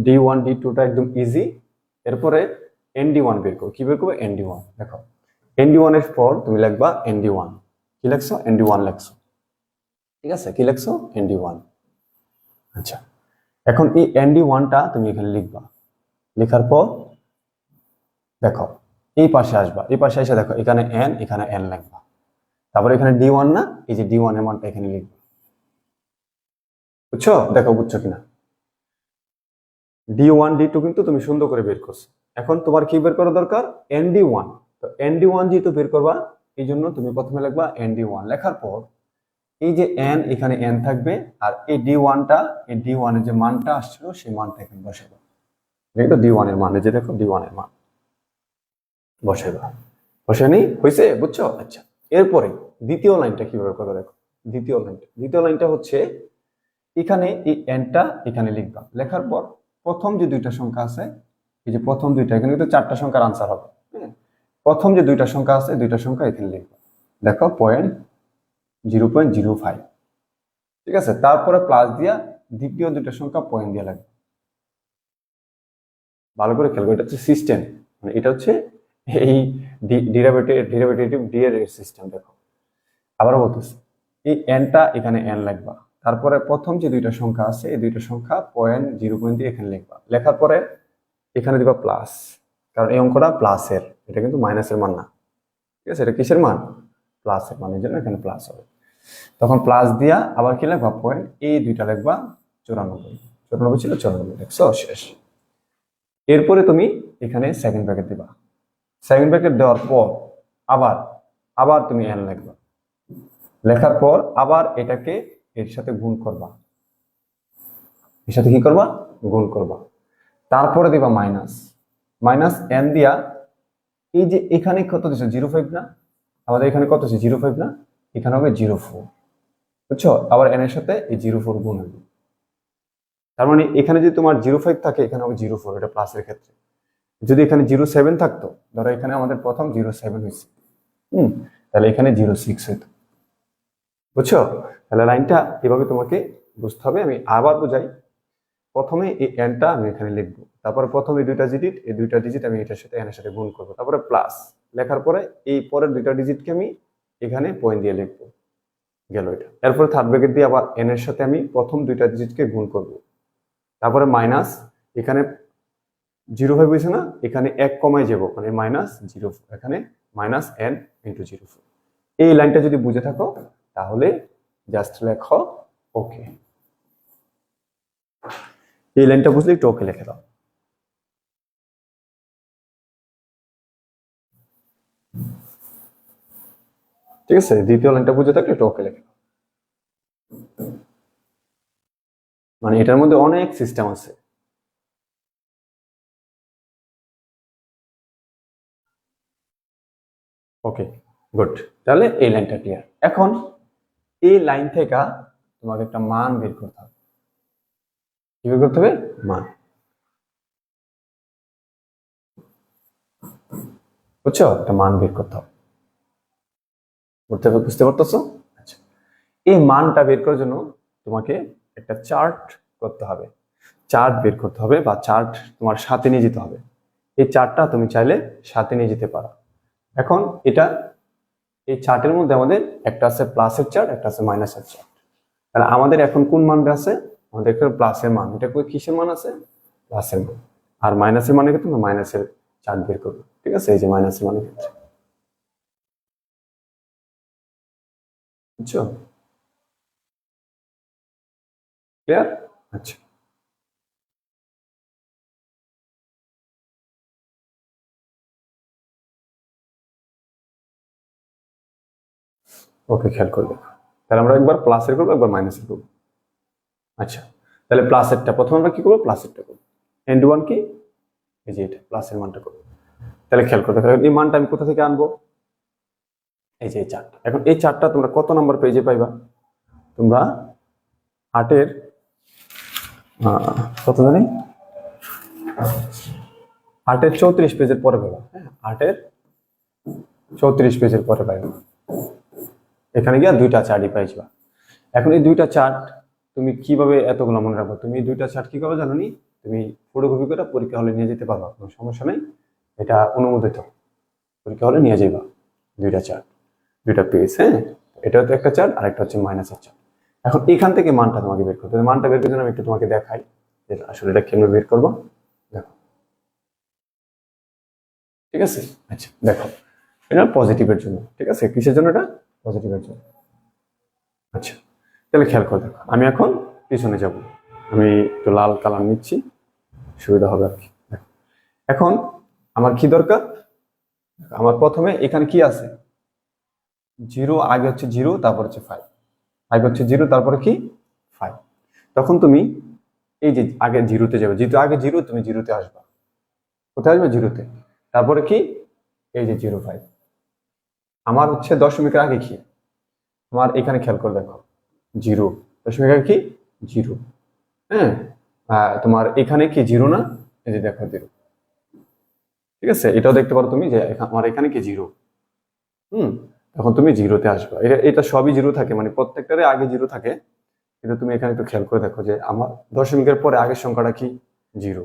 ডি ওয়ান ডি টুটা একদম ইজি। এরপরে এনডি ওয়ান বের করবো। কি বের করবো? ND one. দেখো এনডি ওয়ান এর পর তুমি লিখবা এনডি ওয়ান। কি লেখছো? ND one লেখছো। ঠিক আছে, কি লেখছো? ND one. আচ্ছা, এখন এই এনডি ওয়ানটা তুমি এখানে লিখবা। লেখার পর দেখো এই পাশে আসবা, এই পাশে এসে দেখো এখানে এন লিখবা। তারপর এখানে ডি ওয়ান না, এই যে ডি ওয়ান এর মানটা এখানে লিখবা। বুঝছো? দেখো বুঝছো কিনা? ডি ওয়ান ডি টু কিন্তু তুমি সুন্দর করে বের করছো। এখন তোমার কি বের করা দরকার? ND one. তো এনডি ওয়ান যেহেতু বের করবা, এই জন্য তুমি প্রথমে লিখবা এনডি ওয়ান। লেখার পর এই যে এন, এখানে এন থাকবে, আর এই ডি ওয়ানটা, এই ডি ওয়ানের যে মানটা আসছিল সেই মানটা এখানে বসাবো। এটা ডি ওয়ানের মান, এই যে দেখো ডি ওয়ানের মান বসাইবা। বসানি হয়েছে? বুঝছো? আচ্ছা, এরপরে দ্বিতীয় লাইনটা কিভাবে করবে দেখো। দ্বিতীয় লাইনটা হচ্ছে এখানে এই এনটা এখানে লিখবা। লেখার পর প্রথম যে দুইটা সংখ্যা আছে, এই যে প্রথম দুইটা, এখানে কিন্তু চারটা সংখ্যার আনসার হবে। প্রথম যে দুইটা সংখ্যা আছে, দুইটা সংখ্যা এখানে লিখবা। দেখো 0.05। ঠিক আছে, তারপরে প্লাস দিয়া দ্বিতীয় দুইটা সংখ্যা পয়েন্ট দিয়ে লাগবে। ভালো করে খেয়াল করো, এটা হচ্ছে সিস্টেম, মানে এটা হচ্ছে এই ডেরিভেটিভ ডি এর সিস্টেম। দেখো আবারও বলতেছি, এই এনটা এখানে এন লিখবা। তারপরে প্রথম যে দুইটা সংখ্যা আছে, এই দুইটা সংখ্যা 0.0 দিয়ে এখানে লিখবা। লেখার পরে এখানে দিবা প্লাস, কারণ এই অঙ্কটা প্লাসের, এটা কিন্তু মাইনাসের মান না। ঠিক আছে, এটা কিসের মান? প্লাসের মান, এই জন্য এখানে প্লাস হবে। তখন প্লাস দিয়া আবার কি লিখবা? পয়েন্ট, এই দুইটা লিখবা 94 ছিল 94 লিখছো, শেষ। এরপরে তুমি এখানে সেকেন্ড ব্র্যাকেট দিবা। সেকেন্ড ব্র্যাকেট দেওয়ার পর আবার আবার তুমি এন লিখবা। লেখার পর আবার এটাকে এর সাথে গুণ করবা। এর সাথে কি করবা? গুণ করবা। তারপরে দিবা মাইনাস এন দিয়া, এই যে এখানে কত দিচ্ছে? 05 না? আমাদের এখানে কত আছে? 05 না? এখানে হবে 04। বুঝছো? আবার এন এর সাথে এই 04 গুণ হবে। তার মানে এখানে যদি তোমার 05 থাকে, এখানে হবে 04, এটা প্লাসের ক্ষেত্রে। যদি এখানে 07 থাকতো, ধরো এখানে আমাদের প্রথম 07 হয়েছে, তাহলে এখানে 06 হইতো। বুঝছো? তাহলে লাইনটা এভাবে তোমাকে বুঝতে হবে। আমি আবার বুঝাই। প্রথমে এই এনটা আমি এখানে লিখবো, তারপরে প্রথম এই দুইটা ডিজিট আমি এটার সাথে এনের সাথে গুণ করবো, তারপরে প্লাস লেখার পরে এই পরের দুইটা ডিজিটকে আমি এখানে পয়েন্ট দিয়ে লিখবো, গেল এটা। এরপরে থার্ড ব্র্যাকেট দিয়ে আবার এন এর সাথে আমি প্রথম দুইটা ডিজিটকে গুণ করব, তারপরে মাইনাস, এখানে 05 হয়েছে না, এখানে 1 কমায় যাব, মানে -0, এখানে -n/04। এই লাইনটা যদি বুঝে থাকো তাহলে জাস্ট লেখো ওকে। এই লাইনটা বুঝলে একটু ওকে লিখে দাও। ঠিক আছে, দ্বিতীয় লাইনটা বুঝে থাকলে একটু ওকে লিখে দাও। মানে এটার মধ্যে অনেক সিস্টেম আছে। ওকে, গুড। তাহলে এই লাইনটা ক্লিয়ার। এখন এই লাইন থেকে তোমাকে একটা মান বের করতে হবে। কি বের করতে হবে? মান। বুঝছো? একটা মান বের করতে হবে। বুঝতে পারতেছো? আচ্ছা, এই মানটা বের করার জন্য তোমাকে একটা চার্ট করতে হবে, চার্ট বের করতে হবে, বা চার্ট তোমার সাথে নিয়ে যেতে হবে। এই চার্টটা তুমি চাইলে সাথে নিয়ে যেতে পারো। এখন এটা, এই চার্টের মধ্যে আমাদের একটা আছে প্লাসের চার্ট, একটা আছে মাইনাসের চার্ট। তাহলে আমাদের এখন কোন মানটা আছে? আমাদের এখানে প্লাসের মান। এটা কিসের মান আছে? প্লাসের মান। আর মাইনাসের মানে কিন্তু মাইনাসের চার্ট বের করবো। ঠিক আছে, এই যে মাইনাসের মানের ক্ষেত্রে। বুঝছো? ক্লিয়ার? আচ্ছা, ওকে, খেয়াল করবে। তাহলে আমরা একবার প্লাসের করবো, একবার মাইনাসের করবো। আচ্ছা, তাহলে প্লাসেরটা প্রথমে আমরা কি করবো? প্লাসেরটা করবো। এন্ড ওয়ান কি? এই যে এটা প্লাসের মানটা করবো। তাহলে খেয়াল করবে, এই মানটা আমি কোথা থেকে আনবো? এই যে এই চারটা। এখন এই চারটা তোমরা কত নম্বর পেজে পাইবা? তোমরা 8-এর কত জানি 8-এর 34 পেজের পরে পাইবা। হ্যাঁ, 8-এর 34 পেজের পরে পাইবা। এখানে গিয়ে দুইটা চার্টই পাইবা। এখন এই দুইটা চার্ট তুমি কিভাবে এতগুলো মনে রাখবো? তুমি এই দুইটা চার্ট কি করবে জানো নি? তুমি ফটোকপি করে পরীক্ষা হলে নিয়ে যেতে পারবা, কোনো সমস্যা নেই, এটা অনুমোদিত। পরীক্ষা হলে নিয়ে যাইবা দুইটা চার্ট, দুইটা পেজ। হ্যাঁ, এটা তো একটা চার্ট আর একটা হচ্ছে মাইনাসের চার্ট। এখন এখান থেকে মানটা তোমাকে বের করতে হবে। মানটা বের করার জন্য আমি একটু তোমাকে দেখাই যে আসলে এটা কেমনে বের করবো। দেখো, ঠিক আছে? আচ্ছা দেখো, এটা পজিটিভের জন্য, ঠিক আছে? কিসের জন্য? এটা পজিটিভের জন্য। আচ্ছা, তাহলে খেয়াল করে দেখো, আমি এখন পিছনে যাব, আমি একটু লাল কালার নিচ্ছি, সুবিধা হবে আর কি। এখন আমার কি দরকার? আমার প্রথমে এখানে কি আছে? 0, আগে হচ্ছে 0, তারপর হচ্ছে 5। আগে হচ্ছে 0, তারপরে কি 5। তখন তুমি এই যে আগে 0-তে যাবে, যেহেতু আগে 0, তুমি 0-তে আসবা। কোথায় আসবে? 0-তে। তারপরে কি? এই যে 0.5। আমার হচ্ছে দশমিকের আগে কি? আমার এখানে খেয়াল করে দেখো, 0। দশমিকের আগে কি? 0। হ্যাঁ, তোমার এখানে কি 0 না? এই যে দেখো 0, ঠিক আছে? এটাও দেখতে পারো তুমি যে আমার এখানে কি 0। তখন তুমি 0-তে আসবা। এটা সবই 0 থাকে, মানে প্রত্যেকটারে আগে 0 থাকে। কিন্তু তুমি এখানে একটু খেয়াল করে দেখো যে আমার দশমিকের পরে আগের সংখ্যাটা কি? 0।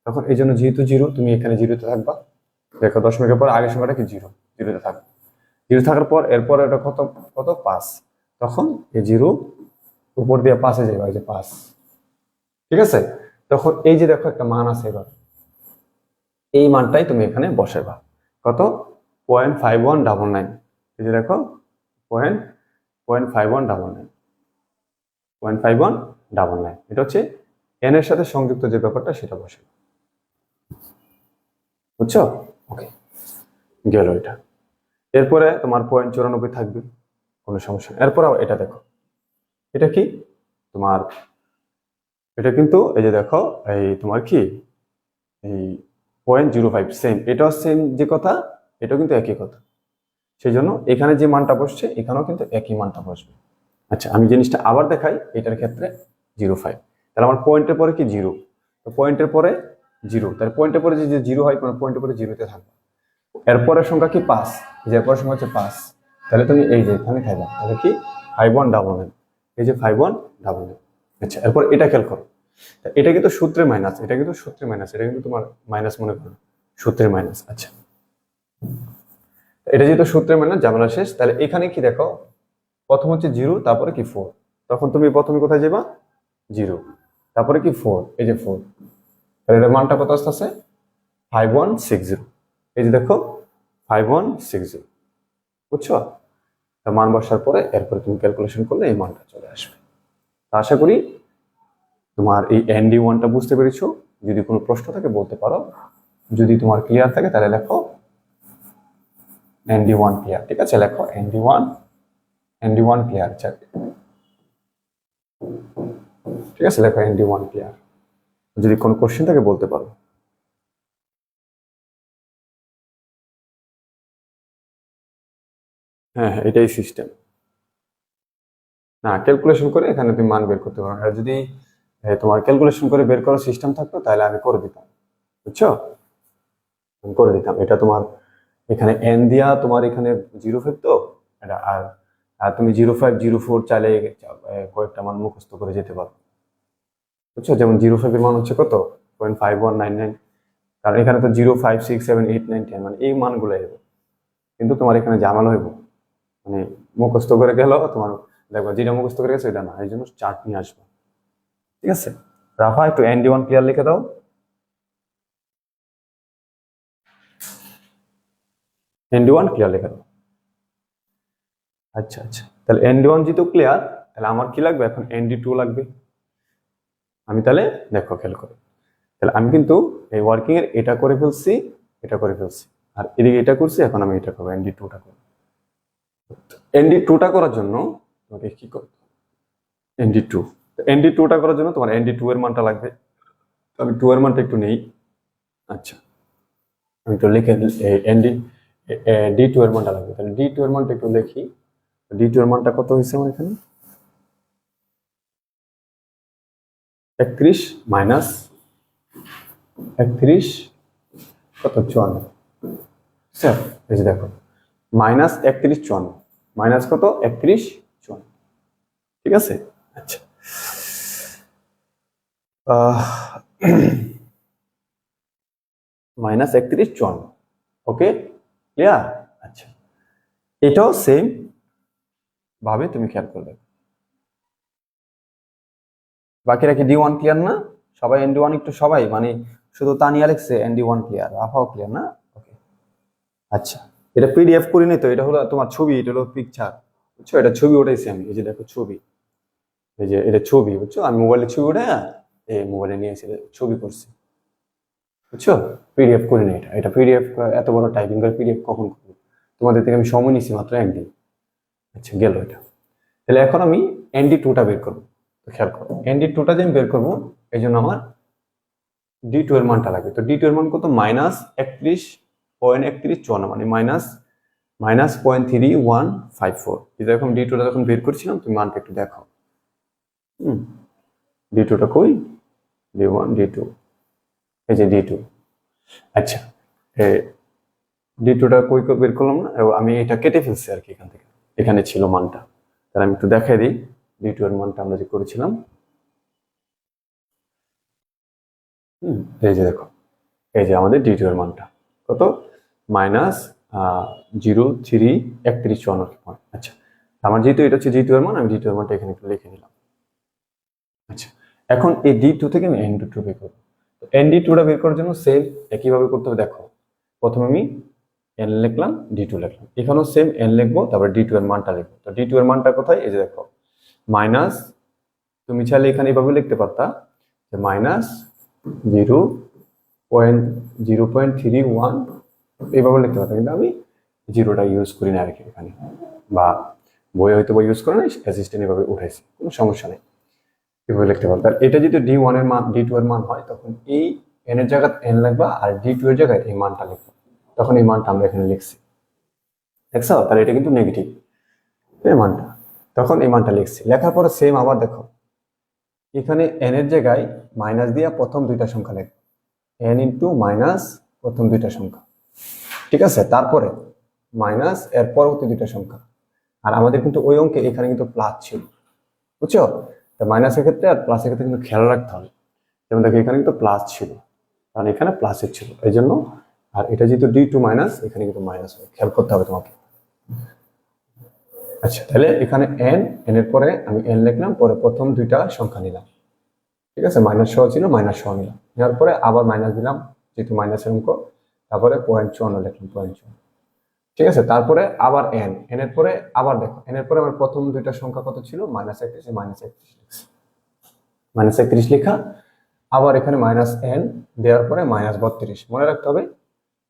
তখন এই জন্য যেহেতু 0, তুমি এখানে 0-তে থাকবা। দেখো, দশমিকের পরে আগের সংখ্যাটা কি? 0। 0-তে থাকবে। 0 থাকার পর এরপর এটা কত? 5। তখন এই 0 উপর দিয়ে 5-এ যাবে, এই যে 5, ঠিক আছে? তখন এই যে দেখো একটা মান আছে, এবার এই মানটাই তুমি এখানে বসাবা। কত? 0.5199। এই যে দেখো 0.5199, 0.5199। এটা হচ্ছে n এর সাথে সংযুক্ত যে ব্যাপারটা, সেটা বসাবে। বুঝছো? ওকে, গেল এটা। এরপরে তোমার 0.94 থাকবে, কোনো সমস্যা নেই। এরপর এটা দেখো, এটা কি তোমার? এটা কিন্তু এই যে দেখো, এই তোমার কি এই 0.05, সেম, এটাও সেম যে কথা, এটাও কিন্তু একই কথা। সেই জন্য এখানে যে মানটা বসছে, এখানেও কিন্তু একই মানটা বসবে। আচ্ছা, আমি জিনিসটা আবার দেখাই। এটার ক্ষেত্রে 0.5, তাহলে আমার পয়েন্টের পরে কি 0, তো পয়েন্টের পরে 0, তাহলে পয়েন্টের পরে যে 0 হয়, কোনো পয়েন্টের পরে 0-তে থাকবে। এরপরের সংখ্যা কি? 5, যে এরপরের সংখ্যা হচ্ছে 5, তাহলে তুমি এই যে এখানে থাকবে, তাহলে কি 5199, এই যে 5199। আচ্ছা, এরপর এটা খেয়াল করো, এটা কিন্তু সূত্রের মাইনাস, এটা কিন্তু সূত্রের মাইনাস, এটা কিন্তু তোমার মাইনাস মনে করো, সূত্রের মাইনাস। আচ্ছা, এটা যেহেতু সূত্রের মাইনাস, ঝামেলা শেষ। তাহলে এখানে কি দেখো, প্রথম হচ্ছে 0, তারপরে কি 4। তখন তুমি প্রথমে কোথায় যাবা? 0, তারপরে কি 4, এই যে 4। তাহলে এর মানটা কত আসতেছে? 5160। এই যে দেখো 5160, বুঝছো? মান বসার পরে এরপরে তুমি ক্যালকুলেশন করলে এই মানটা চলে আসবে। আশা করি তোমার এই ND1টা বুঝতে পেরেছো। যদি কোনো প্রশ্ন থাকে বলতে পারো, যদি তোমার ক্লিয়ার থাকে তাহলে লেখো ND1 ক্লিয়ার, ঠিক আছে? লেখো ND1 ক্লিয়ার, ঠিক আছে? লেখো ND1 ক্লিয়ার। যদি কোনো কোশ্চেন থাকে বলতে পারো। হ্যাঁ হ্যাঁ, এটাই সিস্টেম। না, ক্যালকুলেশন করে এখানে তুমি মান বের করতে পারো। আর যদি তোমার ক্যালকুলেশন করে বের করার সিস্টেম থাকতো তাহলে আমি করে দিতাম, বুঝছো? আমি করে দিতাম। এটা তোমার এখানে n দিয়া, তোমার এখানে 0.5 তো এটা, আর তুমি 0.5 0.4 চাইলে কয়েকটা মান মুখস্থ করে যেতে পারো, বুঝছো? যেমন 0.5 এর মান হচ্ছে কত? 0.5199। কারণ এখানে তো 0.5 6 7 8 9 10, মানে এই মানগুলো এলো। কিন্তু তোমার এখানে ঝামেলা হইব, মানে মুখস্থ করে গেল তোমার, দেখো যেটা মুখস্থ করে গেছে এটা না, এই জন্য চার্ট নিয়ে আসবো, ঠিক আছে? রাফা, একটু ND1 ক্লিয়ার লিখে দাও। ND1 ক্লিয়ার লিখে দাও। আচ্ছা আচ্ছা, তাহলে ND1 যেহেতু ক্লিয়ার, তাহলে আমার কি লাগবে এখন? ND2 লাগবে। আমি তাহলে দেখো খেয়াল করো, তাহলে আমি কিন্তু এই ওয়ার্কিং এর এটা করে ফেলছি, এটা করে ফেলছি, আর এদিকে এটা করছি। এখন আমি এটা করবো, ND2টা করবো। ND2টা করার জন্য তোমাকে কি করতে হবে? ND2টা করার জন্য তোমার ND2 এর মানটা লাগবে। আমি 2 এর মানটা একটু নেই। আচ্ছা, আমি একটু লিখে ND ডি টু এর মানটা লাগবে। তাহলে ডি টু এর মানটা একটু দেখি, ডি টু এর মানটা কত হয়েছে আমার এখানে 31 মাইনাস 31 কত 54, স্যার এই যে দেখো মাইনাস 31 54 মাইনাস কত 31 54, ঠিক আছে। আচ্ছা মাইনাস 31 54, ওকে ক্লিয়ার। আচ্ছা এটাও সেম ভাবে তুমি খেয়াল করবে। বাকিরা কি ডি ওয়ান ক্লিয়ার না? সবাই এনডি ওয়ান একটু সবাই মানে শুধু তানিয়া লিখছে এনডি ওয়ান ক্লিয়ার, আফাও ক্লিয়ার না? ওকে আচ্ছা এটা পিডিএফ করি নাই তো, এটা হলো তোমার ছবি, এটা হলো পিকচার বুঝছো, এটা ছবি উঠাইছি আমি, এই যে দেখো ছবি, এই যে এটা ছবি বুঝছো, আমি মোবাইলে ছবি উঠে এই মোবাইলে নিয়ে এসে ছবি করছি বুঝছো, পিডিএফ করি না। এটা এটা পিডিএফ এত বড় টাইপিং করে পিডিএফ কখন করবো, তোমাদের থেকে আমি সময় নিচ্ছি মাত্র একদিন। আচ্ছা গেল এটা। তাহলে এখন আমি এনডি টুটা বের করবো, তো খেয়াল করো এনডি টুটা যে আমি বের করবো এই জন্য আমার ডি টু এর মানটা লাগবে। তো ডি টু এর মান কত -31.3154, মানে -0.3154। এরকম ডি টুটা যখন বের করছিলাম তুমি মানটা একটু দেখো। ডি টুটা কই, ডি ওয়ান ডি টু, এই যে ডি টু। আচ্ছা ডি টুটা কই বের করলাম না, আমি এটা কেটে ফেলছি আর কি এখান থেকে, এখানে ছিল মানটা। তাহলে আমি একটু দেখাই দিই ডি টু এর মানটা আমরা যে করেছিলাম। এই যে দেখো এই যে আমাদের ডি টু এর মানটা কত -0.33154। আচ্ছা আমার যেহেতু এটা হচ্ছে ডি টু এর মান, আমি ডি টু এর মানটা এখানে একটু লিখে নিলাম। আচ্ছা এখন এই ডি টু থেকে আমি এন টু বের করবো। তো এন ডি টুটা বের করার জন্য সেম একইভাবে করতে হবে। দেখো প্রথমে আমি এন লিখলাম, ডি টু লিখলাম, এখানেও সেম এন লিখবো, তারপর ডি টু এর মানটা লিখবো। তো ডি টু এর মানটা কোথায়, এই যে দেখো মাইনাস, তুমি চাইলে এখানে এভাবে লিখতে পারতা যে -0.31 এইভাবে লিখতে পারতাম, কিন্তু আমি জিরোটা ইউজ করি না আর কি এখানে, বা বই হয়তো বই ইউজ করে না, অ্যাসিস্ট্যান্ট এভাবে উঠাইছি, কোনো সমস্যা নেই, এভাবে লিখতে পারতাম। এটা যদি ডি ওয়ান এর মান ডি টু এর মান হয় তখন এই এন এর জায়গায় এন লিখবা, আর ডি টু এর জায়গায় এই মানটা লিখবা, তখন এই মানটা আমরা এখানে লিখছি, দেখছো? তাহলে এটা কিন্তু নেগেটিভ এই মানটা, তখন এই মানটা লিখছি। লেখার পরে সেম আবার দেখো এখানে এন এর জায়গায় মাইনাস দিয়া প্রথম দুইটা সংখ্যা লিখবো, এন ইন্টু মাইনাস প্রথম দুইটা সংখ্যা, ঠিক আছে, তারপরে মাইনাস এর পরবর্তী দুইটা সংখ্যা। আর আমাদের কিন্তু ওই অঙ্কে এখানে কিন্তু প্লাস ছিল, বুঝছো? তো মাইনাসের ক্ষেত্রে আর প্লাসের ক্ষেত্রে কিন্তু খেয়াল রাখতে হবে। যেমন দেখো এখানে কিন্তু প্লাস ছিল, কারণ এখানে প্লাসের ছিল এই জন্য, আর এটা যেহেতু ডি টু মাইনাস, এখানে কিন্তু মাইনাস হবে, খেয়াল করতে হবে তোমাকে। আচ্ছা তাহলে এখানে এন, এন এর পরে আমি এন লিখলাম, পরে প্রথম দুইটা সংখ্যা নিলাম, ঠিক আছে, মাইনাস সহ ছিল মাইনাস সহ নিলাম, নেওয়ার পরে আবার মাইনাস দিলাম যেহেতু মাইনাসের অঙ্ক, তারপরে 0.54 লিখলাম 0.54, ঠিক আছে, তারপরে আবার এন, এন এর পরে আবার দেখো এন এর পরে আমার প্রথম দুইটা সংখ্যা কত ছিল -31, -31 লেখা, আবার এখানে মাইনাস এন দেওয়ার পরে -32। মনে রাখতে হবে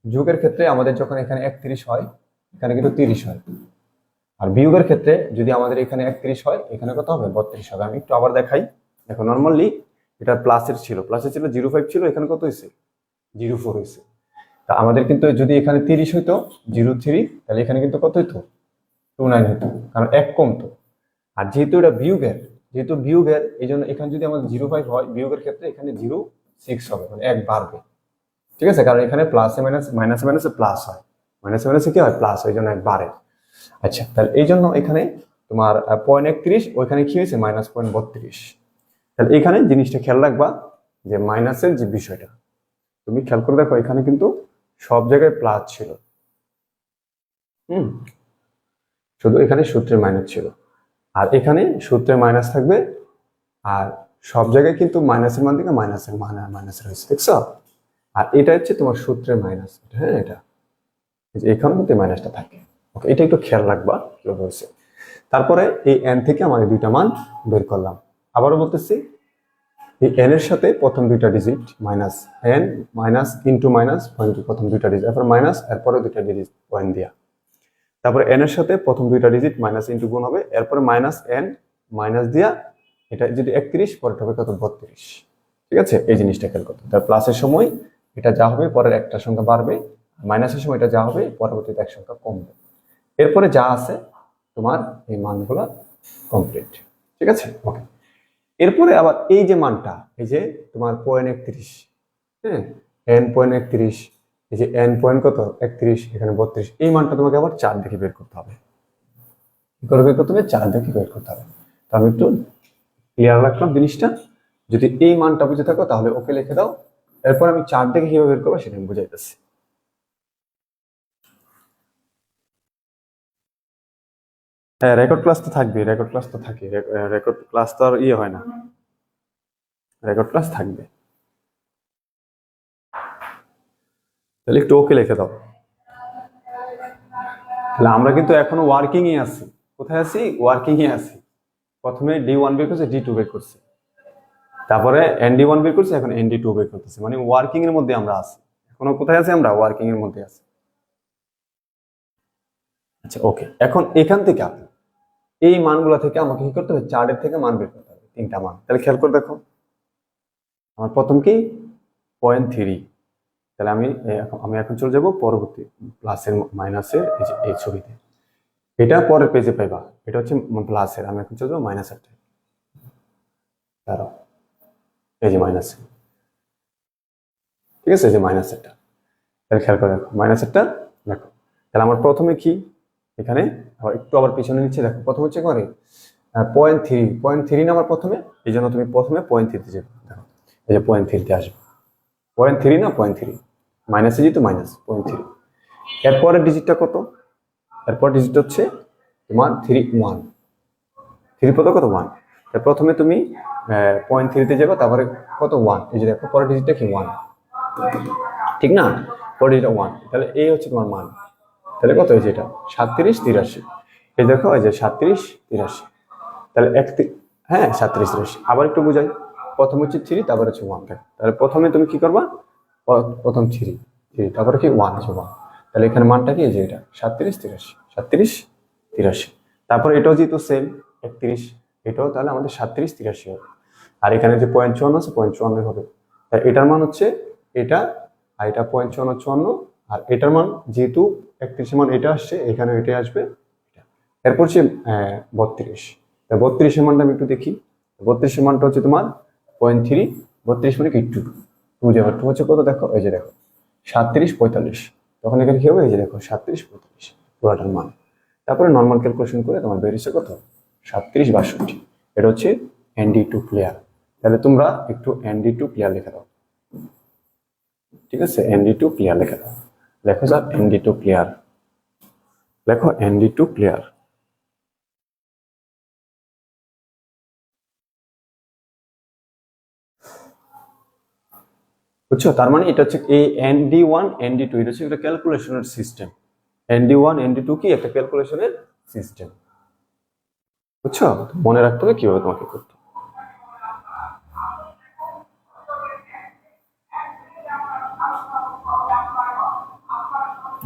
যোগের ক্ষেত্রে আমাদের যখন এখানে 31 হয় এখানে কিন্তু 30 হয়, আর বিয়োগের ক্ষেত্রে যদি আমাদের এখানে 31 হয় এখানে কত হবে 32 হবে। আমি একটু আবার দেখাই, দেখো নর্মালি এটা প্লাসের ছিল 0.5 ছিল, এখানে কত হয়েছে 0.4 হয়েছে। তা আমাদের কিন্তু যদি এখানে 30 হইতো 0.3, তাহলে এখানে কিন্তু কত হইতো 2.9 হইতো, কারণ এক কমতো। আর যেহেতু এটা বিয়োগের এই জন্য এখানে যদি আমাদের 0.5 হয় বিয়োগের ক্ষেত্রে এখানে 0.6 হবে, মানে এক বাড়বে, ঠিক আছে, কারণ এখানে প্লাসে মাইনাসে মাইনাসে প্লাস হয়, মাইনাসে মাইনাসে কি হয় প্লাস, ওই জন্য এক বাড়ে। আচ্ছা তাহলে এই জন্য এখানে তোমার 0.31, ওইখানে কি হয়েছে -0.32। তাহলে এখানে জিনিসটা খেয়াল রাখবা যে মাইনাসের যে বিষয়টা তুমি খেয়াল করে দেখো, এখানে কিন্তু সব জায়গায় প্লাস ছিল, শুধু এখানে সূত্রে মাইনাস ছিল, আর এখানে সূত্রে মাইনাস থাকবে, আর সব জায়গায় কিন্তু মাইনাসের মান থেকে মাইনাসের হয়েছে, দেখছো? আর এটা হচ্ছে তোমার সূত্রের মাইনাস, হ্যাঁ এটা এখানে কিন্তু মাইনাসটা থাকে, ওকে, এটা একটু খেয়াল রাখবা কি হয়েছে। তারপরে এই এন থেকে আমাদের দুইটা মান বের করলাম, আবারও বলতেছি এই এন এর সাথে প্রথম দুইটা digit minus, N minus into minus point, প্রথম দুইটা ডিজিট, এরপর মাইনাস, এরপরে দুইটা ডিজিট পয়েন্ট দিয়া, তারপরে এন এর সাথে প্রথম দুইটা ডিজিট মাইনাস ইন্টু গুণ হবে, এরপরে মাইনাস এন মাইনাস দিয়া, এটা যদি 31 পরে হবে কত 32, ঠিক আছে, এই জিনিসটা খেয়াল করতে। তার প্লাসের সময় এটা যা হবে পরের একটা সংখ্যা বাড়বে, মাইনাসের সময় এটা যা হবে পরবর্তীতে এক সংখ্যা কমবে। এরপরে যা আছে তোমার এই মানগুলো কমপ্লিট। ঠিক আছে, ওকে। এরপরে আবার এই যে মানটা, এই যে তোমার 0.31, হ্যাঁ, n.31, এই যে n পয়েন্ট কত 31, এখানে 32, এই মানটা তোমাকে আবার 4 দেখে বের করতে হবে। কি করে বের করতে হবে? 4 দেখে বের করতে হবে। তো আমি একটু ক্লিয়ার রাখলাম জিনিসটা। যদি এই মানটা বুঝে থাকো তাহলে ওকে লিখে দাও। এরপর আমি 4 দেখে কিভাবে বের করবো সেটা আমি বুঝাইতেছি। হ্যাঁ, রেকর্ড ক্লাস তো থাকবে, রেকর্ড ক্লাস তো থাকে, রেকর্ড ক্লাস তো আর হয় না, রেকর্ড ক্লাস থাকবে। তাহলে একটু ওকে লিখে দাও। তাহলে আমরা কিন্তু এখনো ওয়ার্কিং এ আছি। কোথায় আছি? ওয়ার্কিং এ আছি। প্রথমে D1 বের করছে, D2 বের করছে, তারপরে ND1 বের করছে, এখন ND2 বের করতেছে, মানে ওয়ার্কিং এর মধ্যে আমরা আছি। এখনো কোথায় আছি? আমরা ওয়ার্কিং এর মধ্যে আছি। আচ্ছা, ওকে। এখন এখান থেকে এই মানগুলো থেকে আমাকে কি করতে হবে? চার্টের থেকে মান বের করতে হবে, 3টা মান। তাহলে খেয়াল করে দেখো, আমার প্রথম কি 0.3। তাহলে আমি এখন চলে যাব পরবর্তী প্লাসের মাইনাসের এই ছবিতে। এটা পরের পেজে পাইবা, এটা হচ্ছে প্লাসের, আমি এখন চলে যাবো মাইনাসের। দাঁড়াও, এই যে মাইনাসের, ঠিক আছে, এই যে মাইনাসেরটা। তাহলে খেয়াল করে দেখো মাইনাসেরটা দেখো। তাহলে আমার প্রথমে কি এখানে আবার পিছনে নিচ্ছে, দেখো প্রথম হচ্ছে করে 0.3 না আমার প্রথমে, এই জন্য তুমি প্রথমে 0.3 যাবে। দেখো এই যে 0.3 আসবে, 0.3 না 0.3, মাইনাসে যেহেতু মাইনাস 0.3। এরপরের ডিজিটটা কত? এরপর ডিজিট হচ্ছে তোমার 1, 3 পদ কত 1। প্রথমে তুমি 0.3 যাবে, তারপরে কত 1, এই যে দেখো পরের ডিজিটটা কি 1, ঠিক না? পরের ডিজিটটা 1, তাহলে এই হচ্ছে তোমার মান। তাহলে কত হয়েছে? এটা 37, 83। এই দেখো এই যে 37, 83, তাহলে হ্যাঁ 37, 83। আবার একটু বুঝাই, প্রথম হচ্ছে 3, তারপরে হচ্ছে 1। তাহলে প্রথমে তুমি কি করবা? প্রথম 3, তারপরে কি 1 আছে 1। তাহলে এখানে মানটা কি? যে এটা 37, 83, 37, 83। তারপরে এটাও যেহেতু সেম 31, এটাও তাহলে আমাদের 37, 83 হবে। আর এখানে যে 0.54 আছে 0.54 হবে। তাই এটার মান হচ্ছে এটা, আর এটা 0.54, আর এটার মান যেহেতু 31 মান এটা আসছে, এখানে এটাই আসবে। এরপর হচ্ছে 32। 32 মানটা আমি একটু দেখি। 32 মানটা হচ্ছে তোমার 0.3, 32 মানে কি 2 যাবে। 2 হচ্ছে কত? দেখো এই যে দেখো 37, 45। তখন এখানে কি হবে? এই যে দেখো 37, 45 পুরাটার মান। তারপরে নর্মাল ক্যালকুলেশন করে তোমার বেরিয়েছে কত? 37, 62। এটা হচ্ছে ND2 ক্লিয়ার। তাহলে তোমরা একটু ND2 ক্লিয়ার লিখে দাও, ঠিক আছে? ND2 ক্লিয়ার লিখে দাও। লেখো স্যার ND2 ক্লিয়ার, লেখো ND2 ক্লিয়ার। বুঝছো? তার মানে এটা হচ্ছে এই ND1, ND2 এটা হচ্ছে একটা ক্যালকুলেশনের সিস্টেম। ND1, ND2 কি? একটা ক্যালকুলেশনের সিস্টেম। বুঝছো? মনে রাখতে হবে কিভাবে তোমাকে করতে।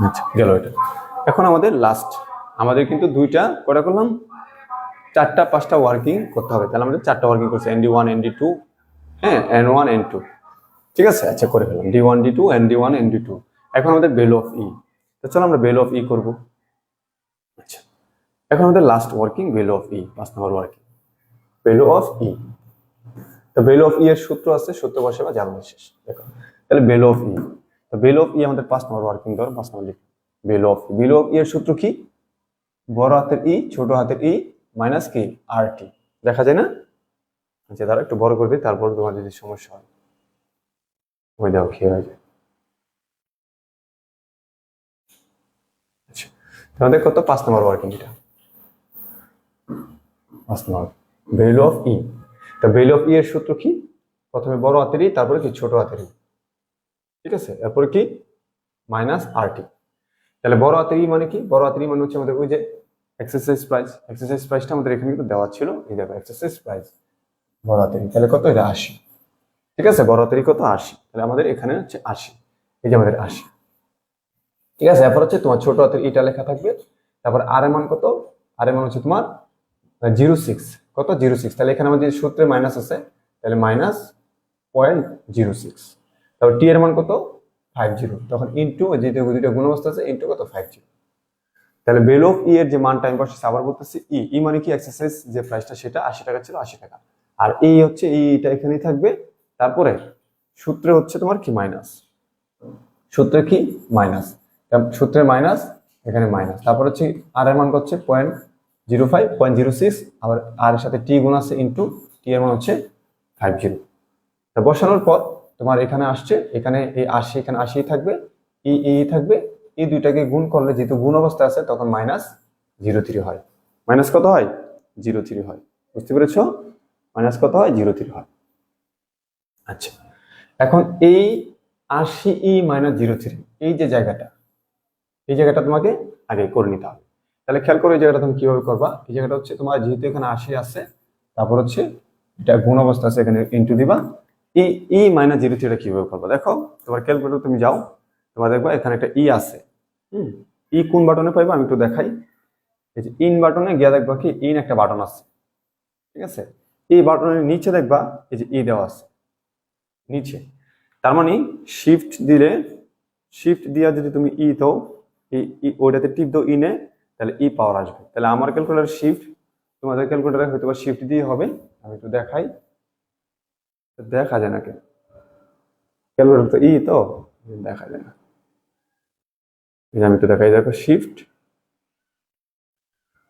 আচ্ছা, গেল এটা। এখন আমাদের লাস্ট, আমাদের কিন্তু কটা করলাম? 4টা 5টা ওয়ার্কিং করতে হবে। তাহলে আমাদের 4টা ওয়ার্কিং করছে, ND1, ND2, হ্যাঁ, N1, N2, ঠিক আছে? আচ্ছা, করে ফেলাম D1, D2, ND1, ND2। এখন আমাদের ভ্যালু অফ ই। তো চলো আমরা ভ্যালু অফ ই করবো। আচ্ছা, এখন আমাদের last working value of E, 5 number working value of E. তো ভ্যালু অফ ই এর সূত্র আছে, সূত্র বসে বা জানলে শেষ। দেখো তাহলে ভ্যালু অফ ই, তো ভ্যালু অফ ই আমাদের 5 নম্বর ওয়ার্কিং, ধর 5 নম্বর লিখ। ভ্যালু অফ ই এর সূত্র কি? বড় হাতের ই, ছোট হাতের ই, মাইনাস কি RT। দেখা যায় না? আচ্ছা, তারা একটু বড় করবে, তারপর তোমার যদি সমস্যা হয় ওই দেখো কি হয়ে যায়। আচ্ছা, তোমাদের কত? 5 নম্বর ওয়ার্কিং, এটা 5 নম্বর ভ্যালু অফ ই। তো ভ্যালু অফ ই এর সূত্র কি? প্রথমে বড় হাতের ই, তারপরে কি ছোট হাতের ই, ঠিক আছে? এরপরে কি মাইনাস RT। তাহলে বড় হাতের ই মানে কি? বড় হাতের ই মানে হচ্ছে আমাদের ওই যে এক্সারসাইজ প্রাইস। এক্সারসাইজ প্রাইসটা আমাদের এখানে কিন্তু দেওয়া ছিল, এই দেখো এক্সারসাইজ প্রাইস বড় হাতের ই। তাহলে কত? এটা 80, ঠিক আছে? বড় হাতের ই কত? 80। তাহলে আমাদের এখানে হচ্ছে 80, এই যে আমাদের 80, ঠিক আছে? এরপর হচ্ছে তোমার ছোট হাতের ইটা লেখা থাকবে। তারপর আর এর মান কত? আর এর মান হচ্ছে তোমার 06, কত? 06। তাহলে এখানে আমাদের সূত্রে মাইনাস আছে, তাহলে -0.06। তারপর টি এর মান কত? 50, তখন ইন্টু যেহেতু দুইটা গুণ অবস্থা আছে ইন্টু কত 50। তাহলে ভ্যালু অফ ই এর যে মানটা আমি বসেছি আবার বলতেছি ই মানে কি এক্সারসাইজ যে প্রাইসটা সেটা 80 টাকা ছিল 80 টাকা, আর এই হচ্ছে এইটা এখানেই থাকবে। তারপরে সূত্রে হচ্ছে তোমার কি মাইনাস, সূত্রে কি মাইনাস, সূত্রে মাইনাস এখানে মাইনাস, তারপর হচ্ছে আর এর মান হচ্ছে 0.05 0.06, আবার আর এর সাথে টি গুণ আছে ইন্টু টি এর মান হচ্ছে 50। তা বসানোর পর তোমার এখানে আসছে, এখানে এই 80 এখানে 80 থাকবে, থাকবে, এই দুইটাকে গুণ করলে যেহেতু গুণ অবস্থা আছে তখন -03 হয়। মাইনাস কত হয় 03 হয়, বুঝতে পেরেছো? মাইনাস কত হয় 03 হয়। আচ্ছা, এখন এই 80 -03 এই যে জায়গাটা, এই জায়গাটা তোমাকে আগে করে নিতে হবে। তাহলে খেয়াল করো এই জায়গাটা তুমি কিভাবে করবা। এই জায়গাটা হচ্ছে তোমার যেহেতু এখানে 80 আছে, তারপর হচ্ছে এটা গুণ অবস্থা আছে এখানে ইন্টু দিবা, ই -03 কিভাবে করবা দেখো, তোমার ক্যালকুলেটর তুমি যাও, তোমার দেখবা এখানে একটা আছে। ই কোন বাটনে পাইবা আমি একটু দেখাই। এই যে ইন বাটনে গিয়ে দেখবা কি ইন একটা বাটন আছে, ঠিক আছে? এই বাটনের নিচে দেখবা এই যে দেওয়া আছে নিচে, তার মানে শিফট দিলে, শিফট দিয়া যদি তুমি দাও, ওইটাতে টিপ দাও ইনে, তাহলে পাওয়ার আসবে। তাহলে আমার ক্যালকুলেটর শিফট, তোমাদের ক্যালকুলেটরে হয়তো বা শিফট দিয়ে হবে, আমি একটু দেখাই, দেখা যায় না কেন ক্যালকুলেটর তো তো দেখা যায় না, আমি একটু দেখাই, দেখো শিফট,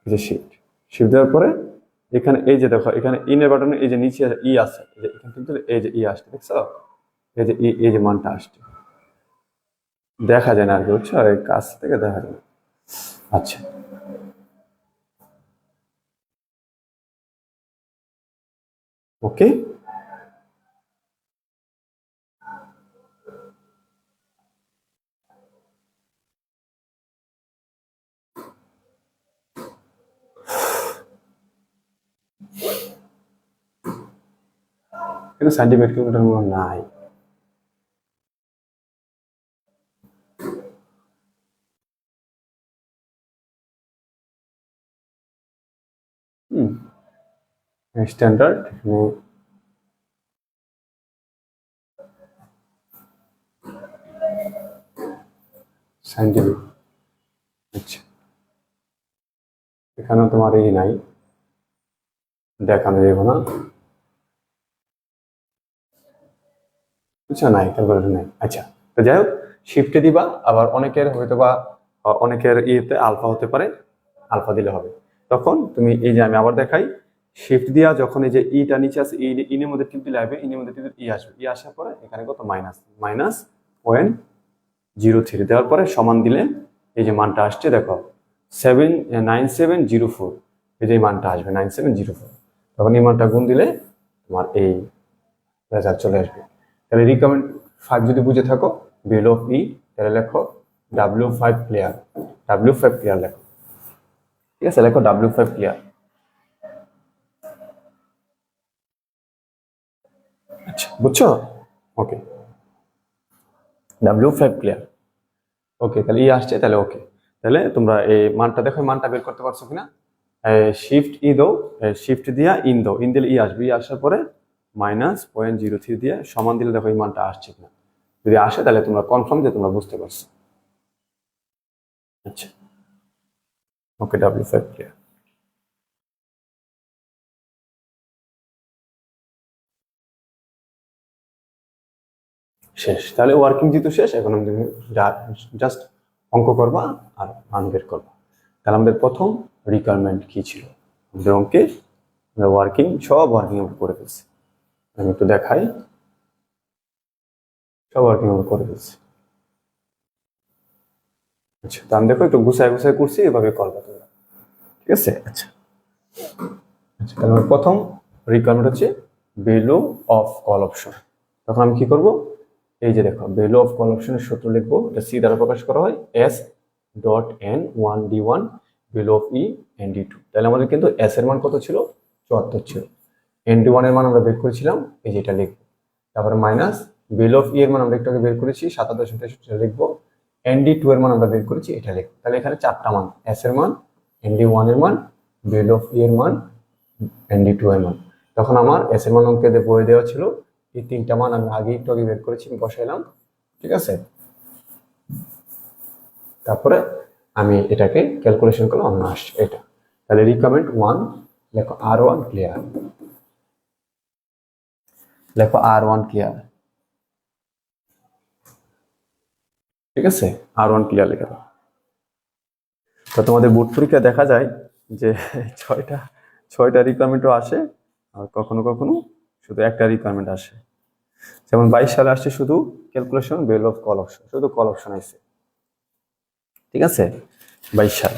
এই যে শিফট, শিফট দেওয়ার পরে এখানে এই যে দেখো এখানে ইনের বাটনে এই যে নিচে আছে, এই যে এখানে কিন্তু এই যে আসছে, দেখছো? এই যে এই যে মানটা আসছে, দেখা যায় না আর কি, বুঝছো? আর এই কাছ থেকে দেখা যায় না। আচ্ছা, ওকে, কিন্তু সাইন্টিফিক ক্যালকুলেটর গুলো নাই। স্ট্যান্ডার্ড সাইন্টিফিক, আচ্ছা এখানে তোমার এই নাই, দেখানো যাবে না, বুঝছো? নাই, ক্যালকুলেটর নাই। আচ্ছা, তো যাই হোক, শিফটে দিবা, আবার অনেকের হয়তো বা অনেকের ইয়েতে আলফা হতে পারে, আলফা দিলে হবে। তখন তুমি এই যে আমি আবার দেখাই, শিফট দিয়া যখন এই যে ইটা নিচে আছে, ইনের মধ্যে টিপ দিলে আসবে, ইনের মধ্যে টিপ আসবে, আসার পরে এখানে কত -0.03 দেওয়ার পরে সমান দিলে এই যে মানটা আসছে দেখো 9704, এই যে মানটা আসবে 9704, তখন এই মানটা গুণ দিলে তোমার এই রেজাল্ট চলে আসবে। তাহলে রিকমেন্ড 5 যদি বুঝে থাকো, ভ্যালু অফ তাহলে লেখো W5 ক্লিয়ার, W5 ক্লিয়ার লেখো, ঠিক আছে? লেখো W5 ক্লিয়ার। আচ্ছা, বুঝছো? ওকে, W5 ক্লিয়ার, ওকে। তাহলে আসছে, তাহলে ওকে। তাহলে তোমরা এই মানটা দেখো, মানটা বের করতে পারছো কিনা। শিফট দাও, শিফট দিয়া ইন দাও, ইন দিলে আসবে, আসার পরে -0.03 দিয়ে সমান দিলে দেখো এই মানটা আসছে কিনা। যদি আসে তাহলে তোমরা কনফার্ম যে তোমরা বুঝতে পারছো। আচ্ছা, ওকে, W5 ক্লিয়ার। শেষ, তাহলে ওয়ার্কিং যেহেতু শেষ, এখন আমি জাস্ট অঙ্ক করবা আর মান বের করবা। তাহলে আমাদের প্রথম রিকোয়ারমেন্ট কি ছিল আমাদের অঙ্কে? ওয়ার্কিং, সব ওয়ার্কিং আমরা করে ফেলছি, আমি একটু দেখাই, সব ওয়ার্কিং আমরা করে ফেলছি। আচ্ছা, তো আমি দেখো একটু গুছায় গুছায় করছি, এভাবে করবা তোমরা, ঠিক আছে? আচ্ছা, আচ্ছা, তাহলে আমার প্রথম রিকোয়ারমেন্ট হচ্ছে ভ্যালু অফ কল অপশন। তখন আমি কি করব, এই যে দেখো ভ্যালু অফ কল অপশনের সূত্র লিখবো, এটা সি দ্বারা প্রকাশ করা হয়, S.N1D1 ভ্যালু অফ ND2। তাহলে আমাদের কিন্তু S এর মান কত ছিল? 74 ছিল। ND1 এর মান আমরা বের করেছিলাম, এই যে এটা লিখবো। তারপরে মাইনাস ভ্যালু অফ এর মান আমরা একটু আগে বের করেছি 27.63 লিখবো, ND2 এর মান আমরা বের করেছি, এটা লিখবো। তাহলে এখানে চারটা মান, S এর মান, ND1 এর মান, ভ্যালু অফ এর মান, ND2 এর মান। তখন আমার S এর মান অঙ্কে বই দেওয়া ছিল, এই তিনটা মান আমি আগে একটু আগে বের করেছি, বসাইলাম, ঠিক আছে? তারপরে আমি এটাকে ক্যালকুলেশন করলে অন্য আসছে এটা। তাহলে রিকোয়ারমেন্ট 1 লেখো R1 ক্লিয়ার, লেখো R1 ক্লিয়ার, ঠিক আছে, R1 ক্লিয়ার লিখে দাও। তো তোমাদের বোর্ড পরীক্ষা দেখা যায় যে ছয়টা রিকোয়ারমেন্টও আসে, আর কখনো কখনো শুধু একটা রিকোয়ারমেন্ট আসে। যেমন 22 সালে আসছে শুধু calculation value of call option, শুধু কল অপশন আসছে, ঠিক আছে, 22 সাল।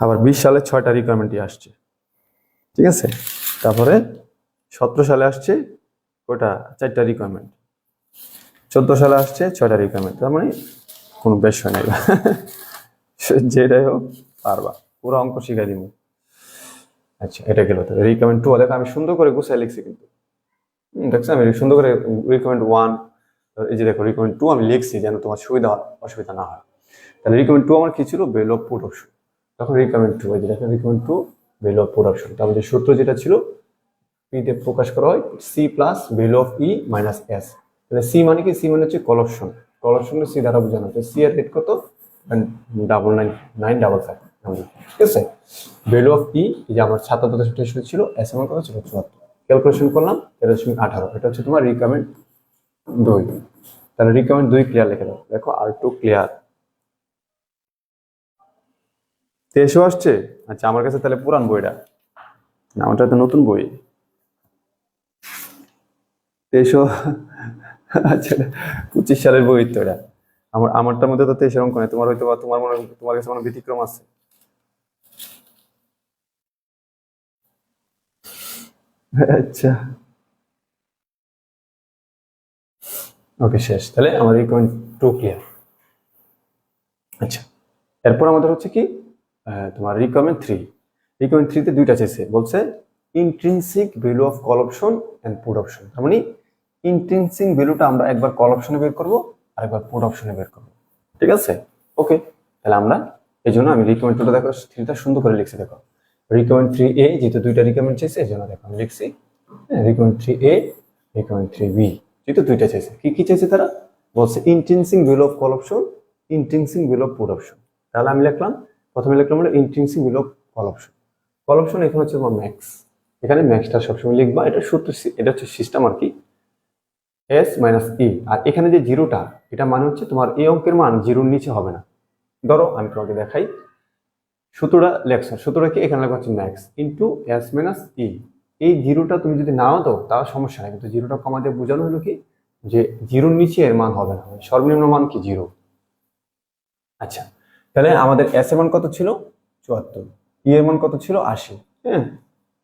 আবার 20 সালে 6টা রিকোয়ারমেন্টই আসছে, ঠিক আছে। তারপরে 17 সালে আসছে কয়টা, 4টা রিকোয়ারমেন্ট। 14 সালে আসছে 6টা রিকোয়ারমেন্ট। তার মানে কোনো বেশ হয় নাই যেটাই হোক পারবা, পুরো অঙ্ক শিখাই দিব। আচ্ছা, এটা গেল। রিকোয়ারমেন্ট 2 দেখো আমি সুন্দর করে গুছিয়ে লিখছি, কিন্তু দেখছো আমি সুন্দর করে রিকমেন্ড 1, এই যে দেখো রিকমেন্ড 2 আমি লিখছি যেন তোমার অসুবিধা না হয়। তাহলে রিকমেন্ড 2 আমার কি ছিল, ভ্যালু অফ পুট অপশন। তখন রিকমেন্ড 2, এই যে দেখো recommend 2 value of put option. তার মধ্যে সূত্র যেটা ছিল পি তে প্রকাশ করা হয় C plus value of E minus S. তাহলে সি মানে কি, সি মানে হচ্ছে call option, call option C দ্বারা বোঝানো হচ্ছে। সি এর রেট কত, 99,955, ঠিক আছে। ভ্যালু অফ ই যে আমার 77 ছিল, এস আমার কত ছিল 74, ক্যালকুলেশন করলাম 13.18, এটা হচ্ছে তোমার রিকমেন্ড 2। তাহলে রিকমেন্ড 2 ক্লিয়ার লিখে দাও, দেখো R2 ক্লিয়ার। 23 আসছে, আচ্ছা আমার কাছে তাহলে পুরান বইটা না, ওটা তো নতুন বই। 23, আচ্ছা 25 সালের বই তো এটা। আমারটার মধ্যে তো 23 অঙ্ক নেই, তোমার হয়তো বা তোমার কাছে মনে ব্যতিক্রম আছে। আচ্ছা ওকে, শেষ। তাহলে আমার রিকমেন্ড 2 ক্লিয়ার। আচ্ছা, এরপর আমাদের হচ্ছে কি তোমার রিকমেন্ড 3। রিকমেন্ড 3 তে দুইটা চেয়েছে, বলছে intrinsic value of call option and put option. তার মানে ইন্ট্রিনসিক ভ্যালুটা আমরা একবার কল অপশনে বের করব আর একবার পুট অপশনে বের করব, ঠিক আছে। ওকে, তাহলে আমরা এই জন্য আমি রিকমেন্ড 2টা দেখো 3টা সুন্দর করে লিখছি। দেখো রিকমেন্ড 3A, যেহেতু দুইটা রিকমেন্ড চেয়েছে এই জন্য দেখো আমি লিখছি রিকমেন্ড 3A, রিকমেন্ড 3B, যেহেতু দুইটা চেয়েছে। কি কি চেয়েছে তারা, বলছে intrinsic value of call option, intrinsic value of put option. তাহলে আমি লিখলাম, প্রথমে লিখলাম হলো intrinsic value of call option. Call option এখানে হচ্ছে তোমার ম্যাক্স, এখানে ম্যাক্সটা সবসময় লিখবা, এটা সূত্র, এটা হচ্ছে সিস্টেম আর কি, এস মাইনাস ই। আর এখানে যে জিরোটা, এটা মানে হচ্ছে তোমার এই অঙ্কের মান জিরোর নিচে হবে না। ধরো আমি তোমাকে দেখাই, সূত্রটা লেখছো, সূত্রটা কি, এখানে লেখা হচ্ছে max into S minus E. এই জিরোটা তুমি যদি নাও দাও তাও সমস্যা নেই, কিন্তু জিরোটা কমাতে বোঝানো হলো কি যে জিরোর নিচে এর মান হবে না, সর্বনিম্ন মান কি 0। আচ্ছা, তাহলে আমাদের এস এর মান কত ছিল 74, ই এর মান কত ছিল 80, হ্যাঁ,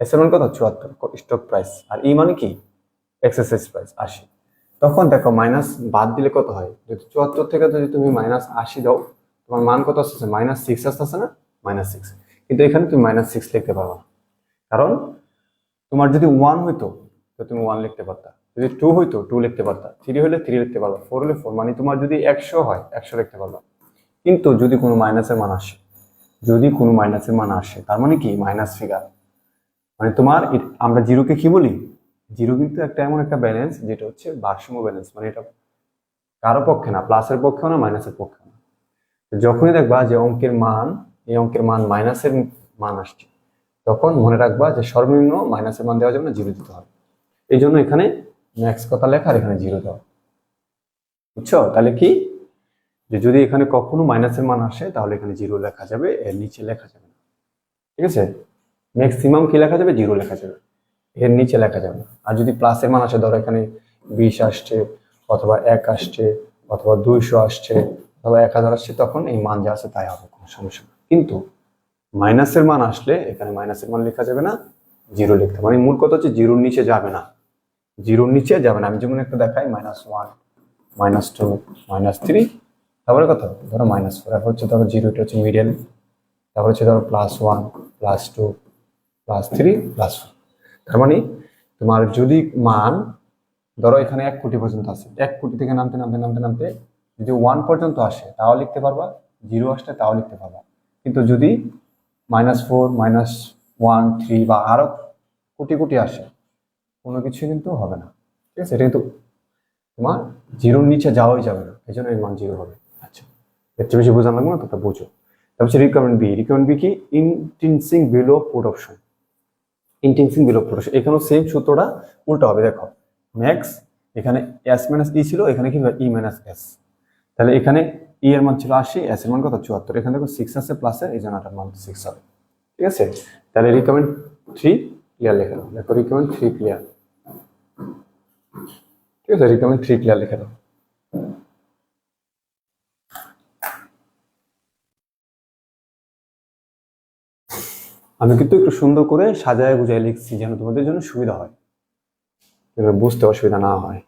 এস এর মান কত 74 স্টক প্রাইস, আর ই মানে কি এক্সারসাইজ প্রাইস 80। তখন দেখো মাইনাস বাদ দিলে কত হয়, যদি 74 থেকে যদি তুমি -80 দাও, তোমার মান কত আসছে, -6 আসতেছে না, -6। কিন্তু এখানে তুমি -6 লিখতে পারো না, কারণ তোমার যদি 1 হইতো তো তুমি 1 লিখতে পারতা, যদি 2 হইতো 2 লিখতে পারতা, 3 হলে 3 লিখতে পারবা, 4 হলে 4, মানে তোমার যদি 100 হয় 100 লিখতে পারবা। কিন্তু যদি কোনো মাইনাসের মান আসে, যদি কোনো মাইনাসের মান আসে, তার মানে কি মাইনাস ফিগার, মানে তোমার আমরা জিরোকে কি বলি, জিরো কিন্তু একটা এমন একটা ব্যালেন্স যেটা হচ্ছে ভারসাম্য ব্যালেন্স, মানে এটা কারো পক্ষে না, প্লাসের পক্ষেও না মাইনাসের পক্ষেও না। যখনই দেখবা যে অঙ্কের মান, এই অঙ্কের মান মাইনাসের মান আসছে, তখন মনে রাখবা যে সর্বনিম্ন মাইনাসের মান দেওয়া যাবে না, জিরো দিতে হবে। এই জন্য এখানে ম্যাক্স কথা লেখা আর এখানে জিরো দেওয়া, বুঝছো। তাহলে কি, যে যদি এখানে কখনো মাইনাসের মান আসে তাহলে এখানে জিরো লেখা যাবে, এর নিচে লেখা যাবে না, ঠিক আছে। ম্যাক্সিমাম কি লেখা যাবে, জিরো লেখা যাবে, এর নিচে লেখা যাবে না। আর যদি প্লাসের মান আসে, ধরো এখানে 20 আসছে, অথবা 1 আসছে, অথবা 200 আসছে, অথবা 1000 আসছে, তখন এই মান যা আছে তাই হবে, কোনো সমস্যা না। কিন্তু মাইনাসের মান আসলে এখানে মাইনাসের মান লেখা যাবে না, জিরো লিখতে হবে। মানে মূল কথা হচ্ছে জিরোর নিচে যাবে না, জিরোর নিচে যাবে না। আমি যেমন একটা দেখাই, -1, -2, -3, তারপরে কত, ধরো -4, তারপর হচ্ছে ধরো জিরো, এটা হচ্ছে মিডিয়াল, তারপর হচ্ছে ধরো +1, +2, +3, +4। তার মানে তোমার যদি মান, ধরো এখানে 1 কোটি পর্যন্ত আছে, 1 কোটি থেকে নামতে নামতে নামতে নামতে যদি 1 পর্যন্ত আসে তাও লিখতে পারবা, 0 আসলে তাও লিখতে পারবা। কিন্তু যদি -4, -1, 3 বা আরো কোটি কোটি আসে, কোনো কিছু কিন্তু হবে না, ঠিক আছে। এটা কিন্তু তোমার জিরোর নিচে যাওয়াই যাবে না, এই জন্য এর মান 0 হবে। আচ্ছা, এর চেয়ে বেশি বোঝানো লাগবে না, তোমরা বোঝো। তারপর হচ্ছে রিকোয়ারমেন্ট বি কি, intrinsic value of put option. Intrinsic value of put option, এখানেও সেম সূত্রটা উল্টো হবে। দেখো ম্যাক্স এখানে এস মাইনাস ই ছিল, এখানে কি হবে ই মাইনাস এস। তাহলে এখানে ই এর মান ছিল 80, এস এর মান কত 74, এখানে দেখো 6 আছে প্লাসে, এই জন্য এটার মান 6 হবে। ঠিক আছে, তাহলে রিকমেন্ড 3 ক্লিয়ার লিখে দাও। দেখো রিকমেন্ড 3 ক্লিয়ার। ঠিক আছে, রিকমেন্ড 3 ক্লিয়ার লিখে দাও। আমি কিন্তু একটু সুন্দর করে সাজায় গুজায় লিখছি যেন তোমাদের জন্য সুবিধা হয়, বুঝতে অসুবিধা না হয়।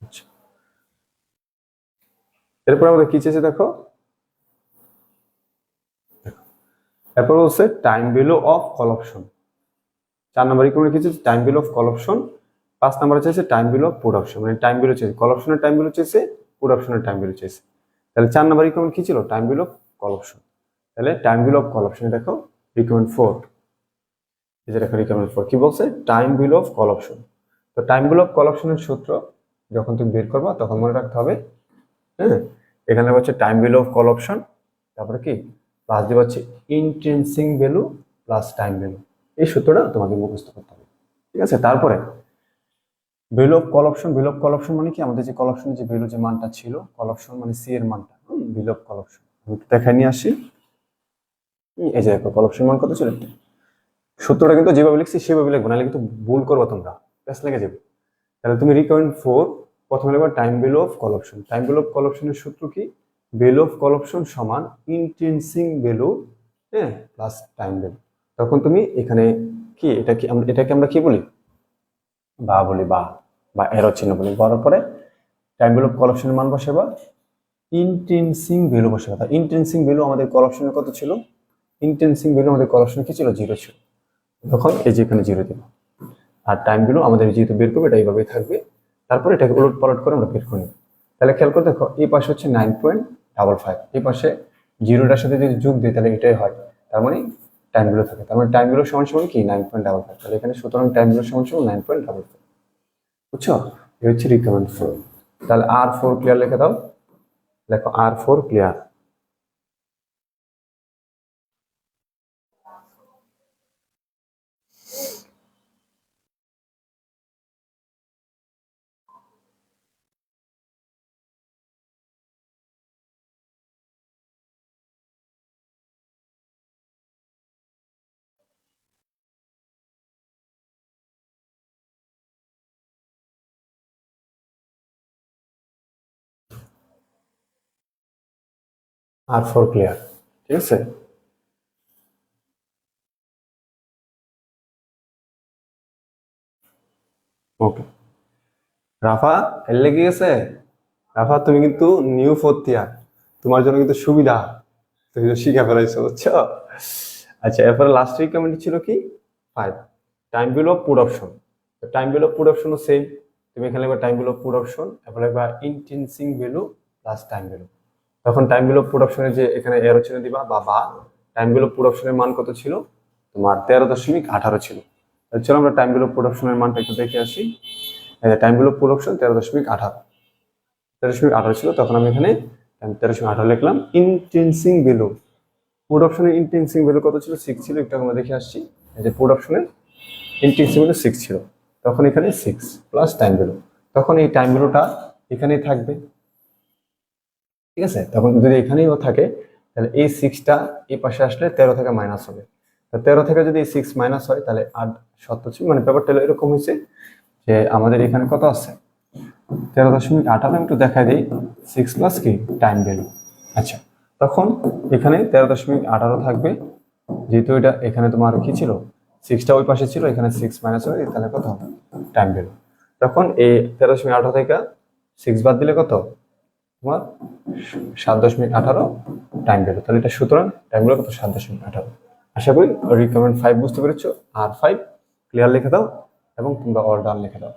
আচ্ছা, এরপর আমরা কি চেয়েছি দেখো, এরপর হচ্ছে time value of call option. 4 number requirement কি চেয়েছে, time value of call option. 5 নম্বরে চেয়েছে time value of put option, মানে টাইম ভ্যালু চেয়েছে, কল অপশনের টাইম ভ্যালু চেয়েছে, পুট অপশনের টাইম ভ্যালু চেয়েছে। তাহলে 4 নম্বর রিকোয়ারমেন্ট কি ছিল, time value of call option. তাহলে টাইম ভ্যালু অফ কল অপশনে দেখো রিকোয়ারমেন্ট 4, এই যে দেখো রিকোয়ারমেন্ট 4 কি বলছে, time value of call option. তো টাইম ভ্যালু অফ কল অপশনের সূত্র যখন তুমি বের করবা তখন মনে রাখতে হবে, হ্যাঁ, এখানে হচ্ছে time value of call option, তারপরে কি প্লাস দিয়ে হচ্ছে intrinsic value plus time value. এই সূত্রটা তোমাকে মুখস্থ করতে হবে। ঠিক আছে, তারপরে value of call option. Value of call option মানে কি, আমাদের যে কল অপশনের যে ভ্যালু যে মানটা ছিল, কল অপশন মানে সি এর মানটা, ভ্যালু অফ কল অপশন আমি দেখাই নিয়ে আসি। এই যে দেখো কল অপশন মান কত ছিল, সূত্রটা কিন্তু যেভাবে লিখছি সেভাবে লিখবো, নাহলে কিন্তু ভুল করবো তোমরা, প্যাস লেগে যাবে। তাহলে তুমি রিকোয়ারমেন্ট 4 প্রথমে লিখবা time value of call option. Time value of call অপশনের সূত্র কি, ভ্যালু অফ কল অপশন সমান ইন্ট্রিনসিক ভ্যালু, হ্যাঁ, প্লাস টাইম ভ্যালু। তখন তুমি এখানে কি এটাকে আমরা কি বলি, বা বলি, বা এরো চিহ্ন বলি, বলার পরে টাইম ভ্যালু অফ কল অপশনের মান বসাবা, ইন্ট্রিনসিক ভ্যালু বসাবা। তার ইন্ট্রিনসিক ভ্যালু আমাদের কল অপশনের কত ছিল, ইন্ট্রিনসিক ভ্যালু আমাদের কল অপশনে কি ছিল 0 ছিল, তখন এই যে এখানে 0 দেব। আর টাইমগুলো আমাদের যেহেতু বের করবে এটা এইভাবেই থাকবে, তারপর এটাকে উলট পালট করে আমরা বের করি। তাহলে খেয়াল করে দেখো, এই পাশে হচ্ছে 9.55, এই পাশে 0টার সাথে যদি যোগ দিই তাহলে এটাই হয়, তার মানে টাইমগুলো থাকে, তার মানে টাইমগুলো সমান সমান কি 9.55। তাহলে এখানে সুতরাং টাইমগুলো সমান সমান 9.55, বুঝছো? এই হচ্ছে রিকমেন্ড 4। তাহলে R4 ক্লিয়ার লিখে দাও, দেখো R4 ক্লিয়ার। R4 ক্লিয়ার, ঠিক আছে। ওকে, রাফা লেগে গেছে। রাফা তুমি কিন্তু নিউ 4th ইয়ার, তোমার জন্য কিন্তু সুবিধা, তুমি তো শিখে ফেলাইছো, বুঝছো? আচ্ছা, এরপরে লাস্ট রিকমেন্ড ছিল কি 5, time value of put option. Time value of put অপশনও সেম, তুমি এখানে লিখবা time value of put option, এরপর লিখবা intrinsic value plus time value. তখন টাইম ভ্যালু অফ পুট অপশনের যে এখানে এরো চিহ্ন দিবা, বা টাইম ভ্যালু অফ পুট অপশনের মান কত ছিল, তোমার 13.18 ছিল। তাহলে চলো আমরা টাইম ভ্যালু অফ পুট অপশনের মানটা একটু দেখে আসি। Time value of put option 13.18 ছিল, তখন আমি এখানে 13.18 লিখলাম। ইন্ট্রিনসিক ভ্যালু পুট অপশনের ইন্ট্রিনসিক ভ্যালু কত ছিল, 6 ছিল, একটু আমরা দেখে আসছি। এই যে পুট অপশনের ইন্ট্রিনসিক ভ্যালু 6 ছিল, তখন এখানে 6 প্লাস টাইম ভ্যালু, তখন এই টাইম ভ্যালুটা এখানেই থাকবে। ঠিক আছে, তখন যদি এখানেও থাকে তাহলে এই 6টা এই পাশে আসলে 13 থেকে মাইনাস হবে। 13 থেকে যদি এই 6 মাইনাস হয় তাহলে 8 মানে ব্যাপারটা এরকম হয়েছে যে আমাদের এখানে কত আছে 13.18, একটু দেখা দিই 6 প্লাস কি টাইম ভ্যালু। আচ্ছা, তখন এখানে 13.18 থাকবে, যেহেতু এটা এখানে তোমার কি ছিল 6টা ওই পাশে ছিল, এখানে 6 মাইনাস হবে, তাহলে কত হবে টাইম ভ্যালু। তখন এই 13.18 থেকে 6 বাদ দিলে কত তোমার 7.18 টাইম ভ্যালু। তাহলে এটা সুতরাং টাইম ভ্যালু কত 7.18। আশা করি রিকমেন্ড 5 বুঝতে পেরেছো। আর 5 ক্লিয়ার লিখে দাও এবং তোমরা অল ডান লিখে দাও।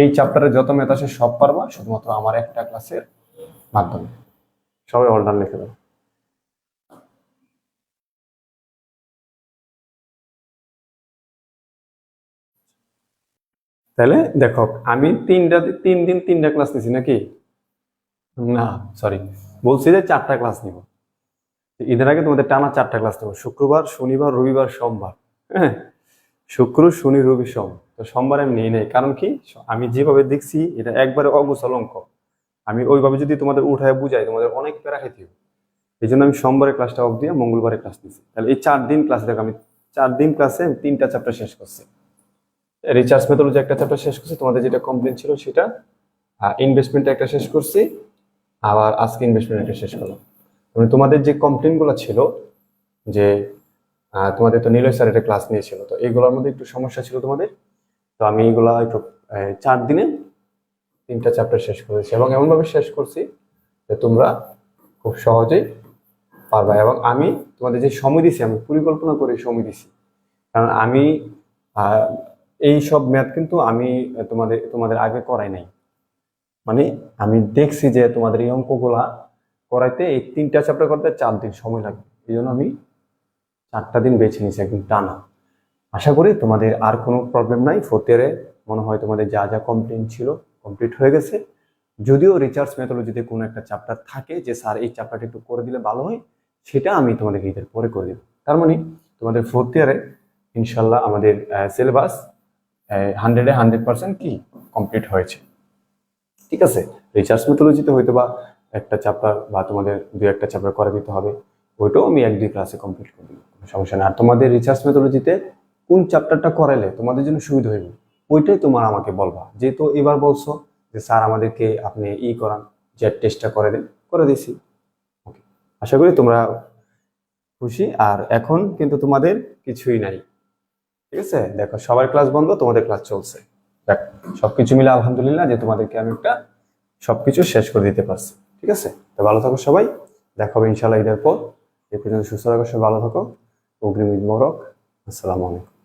এই চ্যাপ্টারে যত ম্যাথ আছে সব পারবা, শুধুমাত্র আমার একটা ক্লাসের মাধ্যমে। সবাই অল ডান লিখে দাও। তাহলে দেখো আমি 3 দিন 3টা ক্লাস নিছি নাকি? না, সরি, বলছি যে 4টা ক্লাস নিব। ঈদের আগে তোমাদের টানা 4টা ক্লাস নেবো, শুক্রবার, শনিবার, রবিবার, সোমবার। হ্যাঁ, শুক্র, শনি, রবি, সোম। তো সোমবার আমি নিই নাই, কারণ কি, আমি যেভাবে দেখছি এটা একবারে অগোছালো অঙ্ক। আমি ওইভাবে যদি তোমাদের উঠায় বুঝাই তোমাদের অনেক প্যারা খাইতে হবে। এই জন্য আমি সোমবারে ক্লাসটা অফ দিয়ে মঙ্গলবারে ক্লাস নিচ্ছি। তাহলে এই 4 দিন ক্লাস, দেখো আমি 4 দিন ক্লাসে 3টা চ্যাপ্টার শেষ করছি। রিচার্জ মেথোলজি একটা চ্যাপ্টার শেষ করছি, তোমাদের যেটা কমপ্লেন ছিল সেটা। ইনভেস্টমেন্ট একটা শেষ করছি, আবার আজকে ইনভেস্টমেন্ট একটা শেষ করলাম। মানে তোমাদের যে কমপ্লেন গুলো ছিল, যে তোমাদের তো নীলয় স্যার একটা ক্লাস নিয়েছিল, তো এইগুলোর মধ্যে একটু সমস্যা ছিল তোমাদের। তো আমি এইগুলা একটু 4 দিনে 3টা চ্যাপ্টার শেষ করেছি, এবং এমনভাবে শেষ করছি যে তোমরা খুব সহজেই পারবা। এবং আমি তোমাদের যে সময় দিছি, আমি পরিকল্পনা করে সময় দিছি, কারণ আমি এই সব ম্যাথ কিন্তু আমি তোমাদের আগে করাই নাই। মানে আমি দেখছি যে তোমাদের এই অঙ্কগুলা করাইতে, এই 3টা চ্যাপ্টার করতে 4 দিন সময় লাগবে। এই জন্য আমি 4টা দিন বেছে নিয়েছি একদম টানা। আশা করি তোমাদের আর কোনো প্রবলেম নাই। 4th ইয়ারে মনে হয় তোমাদের যা যা কমপ্লেন ছিল কমপ্লিট হয়ে গেছে। যদিও রিসার্চ মেথোলজিতে কোনো একটা চ্যাপ্টার থাকে যে স্যার এই চ্যাপ্টারটা একটু করে দিলে ভালো হয়, সেটা আমি তোমাদের ঈদের পরে করে দেবো। তার মানে তোমাদের 4th ইয়ারে ইনশাল্লাহ আমাদের সিলেবাস 100% কি কমপ্লিট হয়েছে। ঠিক আছে, রিসার্চ মেথোলজিতে হয়তো বা একটা চ্যাপ্টার বা তোমাদের 2-1টা চ্যাপ্টার করে দিতে হবে, ওইটাও আমি 1-2 ক্লাসে কমপ্লিট করে দিব, কোনো সমস্যা নেই। আর তোমাদের রিসার্চ মেথোলজিতে কোন চ্যাপ্টারটা করাইলে তোমাদের জন্য সুবিধা হইবে, ওইটাই তোমার আমাকে বলবা। যেহেতু এবার বলছো যে স্যার আমাদেরকে আপনি করান, জেড টেস্টটা করে দেন, করে দিছি। ওকে, আশা করি তোমরা খুশি। আর এখন কিন্তু তোমাদের কিছুই নাই, ঠিক আছে? দেখো সবার ক্লাস বন্ধ, তোমাদের ক্লাস চলছে। দেখ, সবকিছু মিলে আলহামদুলিল্লাহ যে তোমাদেরকে আমি একটা সবকিছু শেষ করে দিতে পারছি। ঠিক আছে, তো ভালো থাকো সবাই, দেখা হবে ইনশাল্লাহ ঈদের পর। এই পর্যন্ত সুস্থ থাকো, সবাই ভালো থাকো। অগ্রিম ঈদ মোবারক। আসসালামু আলাইকুম।